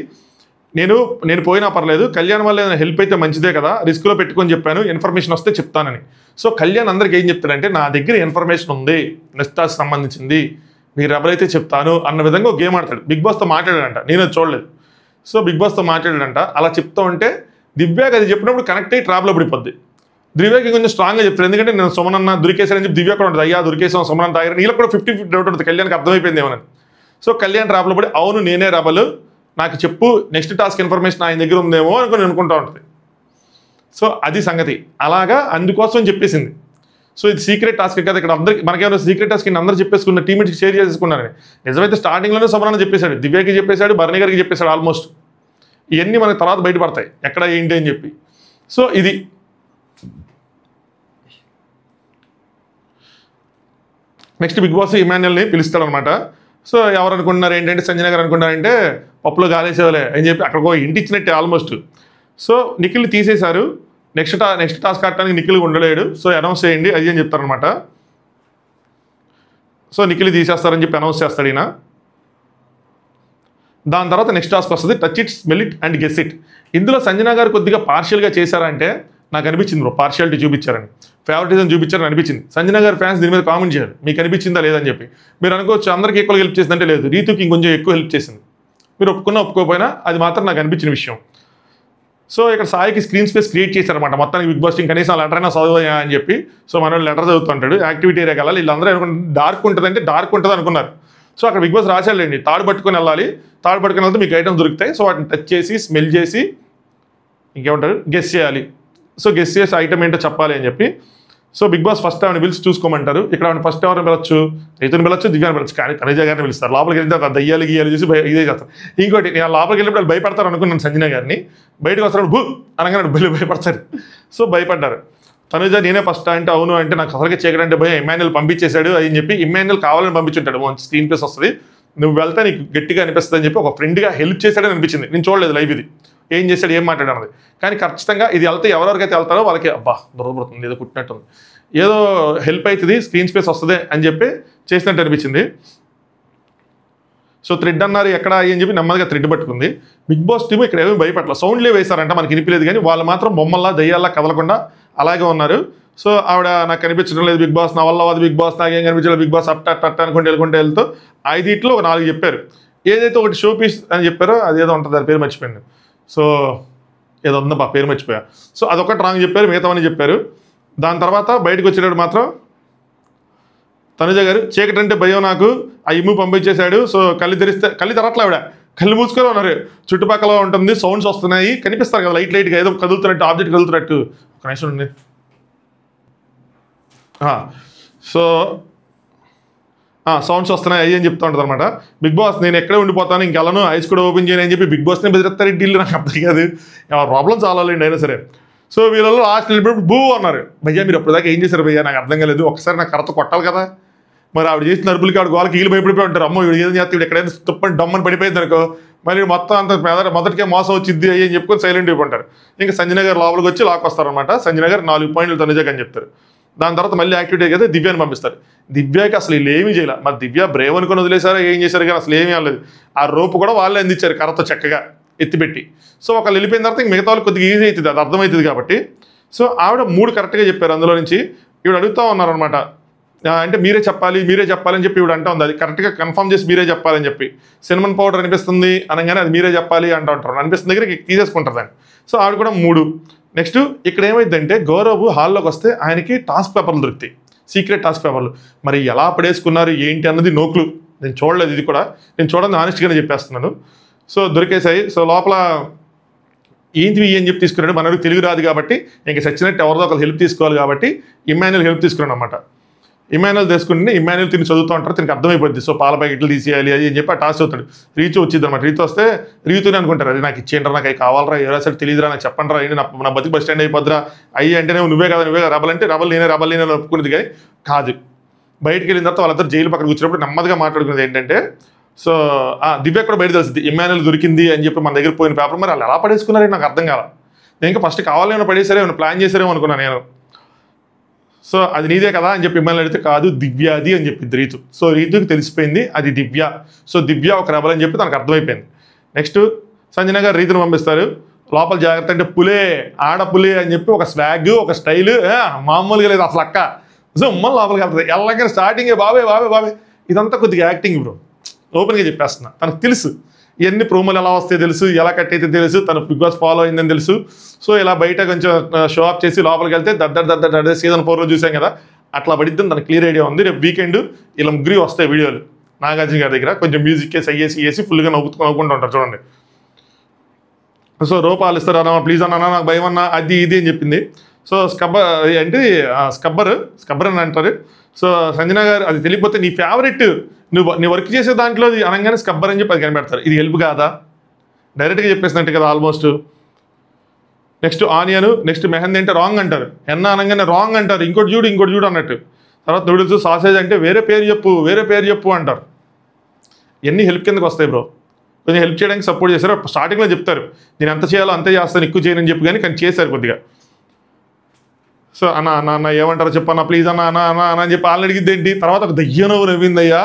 [SPEAKER 1] నేను పోయినా పర్లేదు, కళ్యాణ్ వల్ల ఏదైనా హెల్ప్ అయితే మంచిదే కదా, రిస్క్లో పెట్టుకొని చెప్పాను, ఇన్ఫర్మేషన్ వస్తే చెప్తానని. సో కళ్యాణ్ అందరికి ఏం చెప్తాడంటే, నా దగ్గర ఇన్ఫర్మేషన్ ఉంది నెక్స్ట్ టాస్క్ సంబంధించింది, మీరు ఎవరైతే చెప్తాను అన్న విధంగా ఒక గేమ్ ఆడతాడు. బిగ్ బాస్తో మాట్లాడాడంట, నేను చూడలేదు. సో బిగ్ బాస్తో మాట్లాడాడంట. అలా చెప్తా ఉంటే దివ్యాకి అది చెప్పినప్పుడు కనెక్ట్ అయ్యి ట్రాప్లో పడిపోద్ది. దివ్యాకి కొంచెం స్ట్రాంగ్గా చెప్తాడు, ఎందుకంటే నేను సుమనన్న దొరికేశారని చెప్పి దివ్య కూడా ఉంటుంది, అయ్యా దొరికేసాం సుమనన్న తాగారు, వీళ్ళకి కూడా 50-50 డౌట్ ఉంటుంది, కళ్యాణ్కి అర్థమైపోయింది ఏమని. సో కళ్యాణ్ ట్రాప్లో పడి అవును నేనే రబలు, నాకు చెప్పు నెక్స్ట్ టాస్క్ ఇన్ఫర్మేషన్ ఆయన దగ్గర ఉందేమో అనుకుని అనుకుంటూ ఉంటుంది. సో అది సంగతి, అలాగా అందుకోసం చెప్పేసింది. సో ఇది సీక్రెట్ టాస్క్ కదా, ఇక్కడ అందరికి మనకేమైనా సీక్రెట్ టాస్క్ అందరూ చెప్పేసుకున్న టీమేట్కి షేర్ చేసుకున్నారని. నిజమైతే స్టార్టింగ్లోనే సుమనన్న చెప్పేశాడు, దివ్యకి చెప్పేశాడు, భరణి గారికి చెప్పేశాడు ఆల్మోస్ట్. ఇవన్నీ మనకి తర్వాత బయటపడతాయి ఎక్కడ ఏంటి అని చెప్పి. సో ఇది నెక్స్ట్ బిగ్ బాస్ ఇమాన్యుల్ని పిలుస్తాడు అనమాట. సో ఎవరు అనుకుంటున్నారు ఏంటంటే, సంజయ్ గారు అనుకుంటున్నారంటే పప్పులో గాలేసేవాలే అని చెప్పి అక్కడికి ఇంటి ఇచ్చినట్టే ఆల్మోస్ట్. సో నిఖిల్ని తీసేశారు, నెక్స్ట్ టాస్క్ ఆడటానికి నిఖిల్ ఉండలేడు, సో అనౌన్స్ చేయండి అది అని చెప్తారనమాట. సో నిఖిల్ తీసేస్తారని చెప్పి అనౌన్స్ చేస్తాడు ఈయన. దాని తర్వాత నెక్స్ట్ టాస్క్ వస్తుంది, touch it, smell it and guess it. ఇందులో సంజన గారు కొద్దిగా పార్షియల్గా చేశారంటే నాకు అనిపించింది బ్రో, పార్షియాలిటీ చూపించారని, ఫేవరెటిజం చూపించారని అనిపించింది. సంజన గారు ఫ్యాన్స్ దీని మీద కామెంట్ చేయాలి, మీకు అనిపించిందా లేదని చెప్పి. మీరు అనుకోవచ్చు అందరికీ ఎక్కువ హెల్ప్ చేసిందంటే లేదు, రీతుకి ఇంకొంచెం ఎక్కువ హెల్ప్ చేసింది. మీరు ఒప్పుకోకపోయినా అది మాత్రం నాకు అనిపించిన విషయం. సో ఇక్కడ సాయికి స్క్రీన్ స్పేస్ క్రియేట్ చేశారనమాట మొత్తానికి బిగ్ బాస్ కనీసం లెటర్ అయినా చదవయా అని చెప్పి. సో మనం లెటర్ చదువుతుంటాడు, యాక్టివిటీ ఏరియా వెళ్ళాలి, వీళ్ళందరూ అనుకుంటే డార్క్ ఉంటుంది అనుకున్నారు. సో అక్కడ బిగ్ బాస్ రాశాడండి, తాడు పట్టుకొని వెళ్ళాలి, తాడు పట్టుకొని వెళ్తే మీకు ఐటమ్స్ దొరుకుతాయి, సో వాటిని టచ్ చేసి స్మెల్ చేసి ఇంకేమంటారు గెస్ చేయాలి. సో గెస్ చేసి ఐటమ్ ఏంటో చెప్పాలి అని చెప్పి. సో బిగ్ బాస్ ఫస్ట్ ఆవిడ పిలిచి చూసుకోమంటారు. ఇక్కడ ఆవిడ ఫస్ట్ ఎవరిని పిలవచ్చు, రైతుని పిలవచ్చు, దివ్యాన్ని పిలవచ్చు, కానీ తనుజ గారిని పిలుస్తారు. లోపలికి వెళ్తే దయ్యాలు గీయాలు చూసి ఇదే చేస్తారు. ఇంకోటి నేను లోపలికి వెళ్ళినప్పుడు భయపడతారు అనుకున్నాను సంజన గారిని, బయటకు వస్తాడు భూ అనగానే భయపడతారు. సో భయపడ్డారు. తనుజ నేనే ఫస్ట్ అంటే అవును అంటే నాకు అసలుగా చేయకంటే భయం, ఇమాన్యుల్ పంపించేశాడు అని చెప్పి. ఇమాన్యుల్ కావాలని పంపించుంటాడు, మంచి స్క్రీన్ ప్లేస్ వస్తుంది, నువ్వు వెళ్తే నీకు గట్టిగా అనిపిస్తుంది అని చెప్పి ఒక ఫ్రెండ్గా హెల్ప్ చేశాడని అనిపించింది. నేను చూడలేదు లైవ్ ఇది ఏం చేశాడు ఏం మాట్లాడన్నది, కానీ ఖచ్చితంగా ఇది వెళ్తే ఎవరెవరికైతే వెళ్తారో వాళ్ళకి అబ్బా దొరకబడుతుంది ఏదో కుట్టినట్టుంది, ఏదో హెల్ప్ అవుతుంది, స్క్రీన్ స్పేస్ వస్తుంది అని చెప్పి చేసినట్టు అనిపించింది. సో థ్రెడ్ అన్నారు ఎక్కడ అని చెప్పి నెమ్మదిగా థ్రెడ్ పట్టుకుంది. బిగ్ బాస్ టీమ్ ఇక్కడ ఏమీ భయపడలేదు, సౌండ్లే వేశారంట, మనకి వినిపించలేదు, కానీ వాళ్ళు మాత్రం బొమ్మల్లా దయ్యాల్లా కదలకుండా అలాగే ఉన్నారు. సో ఆవిడ నాకు కనిపించడం లేదు బిగ్ బాస్, నా వల్ల అది బిగ్ బాస్, నాకేం కనిపించలేదు బిగ్ బాస్, అట్ట అనుకుంటే వెళ్తూ 5 ఒక 4 చెప్పారు. ఏదైతే ఒకటి షో పీస్ అని చెప్పారో అదేదో ఉంటుంది, దాని పేరు మర్చిపోయాను. సో ఏదో ఉందా పేరు మర్చిపోయా. సో అదొకటి రాంగ్ చెప్పారు, మిగతావని చెప్పారు. దాని తర్వాత బయటకు వచ్చేటప్పుడు మాత్రం తనుజ గారు చీకటి అంటే భయం నాకు, ఆ ఇమ్ము పంపించేశాడు, సో కళ్ళు తెరట్లే ఆవిడ, కళ్ళు మూసుకొని ఉన్నారు, చుట్టుపక్కల ఉంటుంది, సౌండ్స్ వస్తున్నాయి, కనిపిస్తారు కదా లైట్గా ఏదో కదులుతున్నట్టు, ఆబ్జెక్ట్ కదులుతున్నట్టు. ఒక నిమిషం ఉంది. సో సౌండ్స్ వస్తున్నాయి అయ్యి అని చెప్తా ఉంటుంది అనమాట. బిగ్ బాస్ నేను ఎక్కడే ఉండిపోతాను, ఇంకెళ్ళను, ఐస్ కూడా ఓపెన్ చేయను అని చెప్పి బిగ్ బాస్ని బెదిరిస్తారు. డీల్ నాకు అర్థం కాదు, ప్రాబ్లం చాలా లేండి అయినా సరే. సో వీళ్ళలో లాస్ట్ వెళ్ళిపోయి బూ అన్నారు. భయ్యా మీరు అప్పటిదాకా ఏం చేశారు భయ్యా, నాకు అర్థం కాలేదు, ఒకసారి నాకు కర్రతో కొట్టాలి కదా. మరి ఆవిడ చేసిన అరుపులకి ఆవిడ గోళ్ళకి ఈలు భయపడిపోయి ఉంటారు. అమ్మో వీడు ఏం చేస్తే ఎక్కడైనా తుప్పని డమ్మని పడిపోయింది అనుకో, మరి మొత్తం అంత మొదటికే మోసం వచ్చింది అయ్యి అని చెప్పుకొని సైలెంట్ అయిపోంటారు. ఇంకా సంజన గారు లోపలికి వచ్చి లాక్ వస్తారనమాట. సంజన గారు 4 పాయింట్లు తనుజకి అని చెప్తారు. దాని తర్వాత మళ్ళీ యాక్టివిటీ అయితే దివ్యాని పంపిస్తారు. దివ్యాకి అసలు వీళ్ళు ఏమీ చేయాలి, మరి దివ్య బ్రేవ్ అనుకుని వదిలేశారో ఏం చేశారు, కానీ అసలు ఏమీ అనలేదు. ఆ రోపు కూడా వాళ్ళే అందించారు కర్రతో చక్కగా ఎత్తిపెట్టి. సో ఒకళ్ళు వెళ్ళిపోయిన తర్వాత ఇంక మిగతా వాళ్ళు కొద్దిగా ఈజీ అవుతుంది, అది అర్థమవుతుంది కాబట్టి. సో ఆవిడ 3 కరెక్ట్గా చెప్పారు. అందులో నుంచి ఈవిడ అడుగుతూ ఉన్నారనమాట, అంటే మీరే చెప్పాలి అని చెప్పి ఈవిడ అంటూ ఉంది. అది కరెక్ట్గా కన్ఫర్మ్ చేసి మీరే చెప్పాలని చెప్పి. సినమన్ పౌడర్ అనిపిస్తుంది అనగానే అది మీరే చెప్పాలి అంటూ ఉంటారు, అనిపిస్తుంది దగ్గర తీసేసుకుంటారు దాన్ని. సో ఆవిడ కూడా 3. నెక్స్ట్ ఇక్కడ ఏమైందంటే గౌరవ్ హాల్లోకి వస్తే ఆయనకి టాస్క్ పేపర్లు దొరుకుతాయి, సీక్రెట్ టాస్క్ పేపర్లు. మరి ఎలా పడేసుకున్నారు ఏంటి అన్నది నోక్లు, నేను చూడలేదు, ఇది కూడా నేను చూడండి ఆనెస్ట్గానే చెప్పేస్తున్నాను. సో దొరికేసాయి. సో లోపల ఏంటివి అని చెప్పి తీసుకున్నాడు. మనకు తెలుగు రాదు కాబట్టి ఇంక సచ్చినట్టు ఎవరిదో ఒకరు హెల్ప్ తీసుకోవాలి కాబట్టి ఇమ్మాన్యుల్ హెల్ప్ తీసుకున్నాడు అనమాట. ఇమ్మాన్యుల్ తీసుకుంటే ఇమ్మాన్యుల్ తిని చదువుతూ ఉంటారు, తినికి అర్థమైపోద్ది. సో పాల ప్యాకెట్లు తీసేయాలి అది అని చెప్పి ఆ టాస్క్ అవుతాడు. రీచు వచ్చింది అనమాట. రీచు వస్తే రీతుని అనుకుంటారు, అది నాకు ఇచ్చేయండి, నాకు అవి కావాలరా, ఎవరా సరే తెలియదురా, నాకు చెప్పండి రా, ఏంటి నా బతికి బస్ స్టాండ్ అయిపోద్దిరా అయ్యి అంటేనే నువ్వే కదా రబల్ అంటే రబల్ నేనే ఒప్పుకునేది. కానీ కాదు, బయటికి వెళ్ళిన తర్వాత వాళ్ళందరూ జైలు పక్కన కూర్చున్నప్పుడు నెమ్మదిగా మాట్లాడుకునేది ఏంటంటే, సో దివ్య కూడా బయట తెలిసింది ఇమ్మాన్యుల్ దొరికింది అని చెప్పి మన దగ్గర పోయిన పేపర్. మరి వాళ్ళు ఎలా పడేసుకున్నారని నాకు అర్థం కాల. నేను ఇంకా ఫస్ట్ కావాలేమో పడేసారే, ఏమైనా ప్లాన్ చేసారేమో అనుకున్నాను నేను. సో అది నీదే కదా అని చెప్పి ఇమ్మాన్యుల్ అడిగితే కాదు దివ్యాది అని చెప్పింది రీతు. సో రీతుకి తెలిసిపోయింది అది దివ్య. సో దివ్య ఒక రెబల్ అని చెప్పి తనకు అర్థమైపోయింది. నెక్స్ట్ సంజన గారు రీతుని పంపిస్తారు. లోపల జాగ్రత్త అంటే పులే ఆడపులే అని చెప్పి ఒక స్వాగ్ ఒక స్టైల్ మామూలుగా లేదు అసలు అక్క. సో ఉమ్మని లోపలికి వెళ్తుంది. ఎలాగైనా స్టార్టింగే బాబే ఇదంతా కొద్దిగా యాక్టింగ్ బ్రో, ఓపెన్గా చెప్పేస్తున్నా. తనకు తెలుసు ఇవన్నీ ప్రోమోలు ఎలా వస్తాయో తెలుసు, ఎలా కట్ అయితే తెలుసు, తను బిగ్ బాస్ ఫాలో అయిందని తెలుసు. సో ఇలా బయట కొంచెం షో ఆఫ్ చేసి లోపలికి వెళ్తే దద్దర్ సీజన్ 4లో చూసాం కదా, అట్లా పడిద్దని తనకు క్లియర్ ఐడియా ఉంది. రేపు వీకెండ్ ఇలా 3 వస్తాయి వీడియోలు నాగార్జున గారి దగ్గర, కొంచెం మ్యూజిక్ వేసి ఫుల్గా నవ్వుకుంటూ ఉంటారు చూడండి. సో రూపాలు ఇస్తారు అన్న ప్లీజ్ అన్నా నాకు భయం అన్నా అది ఇది అని చెప్పింది. సో స్కబ్బర్ అని అంటారు. సో సంజన గారు అది తెలియకపోతే నీ ఫేవరెట్ నీ వర్క్ చేసే దాంట్లో అనగానే స్కబ్బర్ అని చెప్పి అది కనిపెడతారు. ఇది హెల్ప్ కాదా, డైరెక్ట్గా చెప్పేసినట్టు కదా almost. Next onion, next mehndi అంటే రాంగ్ అంటారు, ఎన్న అనగానే రాంగ్ అంటారు, ఇంకోటి చూడు అన్నట్టు. తర్వాత నూడిల్స్ సాసేజ్ అంటే వేరే పేరు చెప్పు అంటారు. ఎన్ని హెల్ప్ కిందకి వస్తాయి బ్రో, కొంచెం హెల్ప్ చేయడానికి సపోర్ట్ చేశారు. స్టార్టింగ్లో చెప్తారు నేను ఎంత చేయాలో అంతే చేస్తాను, ఎక్కువ చేయనని చెప్పి కానీ చేశారు కొద్దిగా. సో అన్న ఏమంటారో చెప్పన్నా ప్లీజ్ అన్న అని చెప్పి వాళ్ళని అడిగిద్ది ఏంటి. తర్వాత ఒక దయ్యనో నవ్విందయ్యా,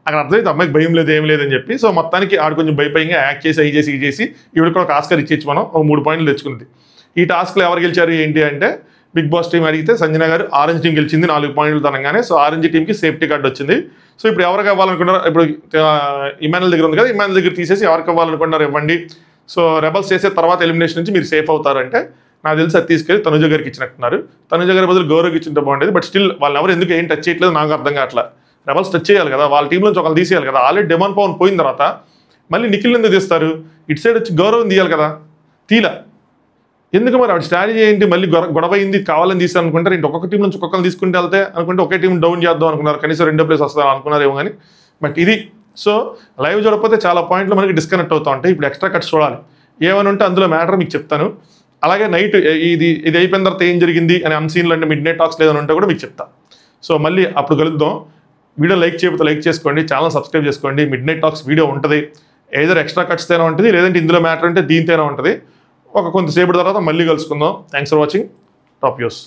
[SPEAKER 1] అక్కడ అర్థమైతే అమ్మాయికి భయం లేదు ఏం లేదని చెప్పి. సో మొత్తానికి ఆడు కొంచెం భయపయంగా యాక్ట్ చేసి ఇది చేసి ఈవిడ కూడా ఒక ఆస్కర్ ఇచ్చేసి మనం ఒక 3 పాయింట్లు తెచ్చుకుంది. ఈ టాస్క్లో ఎవరు గెలిచారు ఏంటి అంటే బిగ్ బాస్ టీం అడిగితే సంజన గారు ఆరెంజ్ టీం గెలిచింది 4 పాయింట్లు తనగానే. సో ఆరెంజ్ టీంకి సేఫ్టీ కార్డు వచ్చింది. సో ఇప్పుడు ఎవరికి ఇవ్వాలనుకున్నారు, ఇప్పుడు ఇమ్మాన్యుల్ దగ్గర ఉంది కదా, ఇమ్మాన్యుల్ దగ్గర తీసేసి ఎవరికి ఇవ్వాలనుకున్నారు ఇవ్వండి. సో రెబల్స్ చేసే తర్వాత ఎలిమినేషన్ నుంచి మీరు సేఫ్ అవుతారంటే నాకు తెలిసి అది తీసుకెళ్ళి తనుజ గారికి ఇచ్చినట్టున్నారు. తనుజ గారి బదులు గౌరవ్కి ఇచ్చింటే బాగుండేది. బట్ స్టిల్ వాళ్ళు ఎవరు ఎందుకు ఏం టచ్ చేయట్లేదు నాకు అర్థం కావట్లా. రెబల్స్ టచ్ చేయాలి కదా, వాళ్ళ టీంలో నుంచి ఒకళ్ళు తీసేయాలి కదా. ఆల్రెడీ డెమాన్ పవన్ పోయిన తర్వాత మళ్ళీ నిఖిల్ ఎందుకు తీస్తారు, ఇటు సైడ్ వచ్చి గౌరవం తీయాలి కదా, తీలా ఎందుకు. మరి ఆవిడ స్ట్రాటజీ ఏంటి, మళ్ళీ గొడవ అయింది కావాలని తీస్తారు అనుకుంటారు. ఇంటి ఒక్కొక్క టీం నుంచి ఒక్కొక్కరు తీసుకుంటే వెళ్తే అనుకుంటే ఒకే టీం డౌన్ చేద్దాం అనుకున్నారు, కనీసం 2 ప్లేస్ వస్తారు అనుకున్నారేమో కానీ. బట్ ఇది సో లైవ్ చూడకపోతే చాలా పాయింట్లు మనకి డిస్కనెక్ట్ అవుతూ ఉంటాయి. ఇప్పుడు ఎక్స్ట్రా కట్స్ చూడాలి, ఏమైనా ఉంటే అందులో మ్యాటర్ మీకు చెప్తాను. అలాగే నైట్ ఇది అయిపోయిన తర్వాత ఏం జరిగింది అని అన్సీన్లో అంటే మిడ్ నైట్ టాక్స్ లేదని ఉంటే కూడా మీకు చెప్తా. సో మళ్ళీ అప్పుడు కలుద్దాం. వీడియో లైక్ చేయకపోతే లైక్ చేసుకోండి, ఛానల్ సబ్స్క్రైబ్ చేసుకోండి. మిడ్ నైట్ టాక్స్ వీడియో ఉంటుంది, ఏదైనా ఎక్స్ట్రా కట్స్ తేనా ఉంటుంది, లేదంటే ఇందులో మ్యాటర్ అంటే దీనితోనే ఉంటుంది. కొంతసేపటి తర్వాత మళ్ళీ కలుసుకుందాం. Thanks for watching. Top news.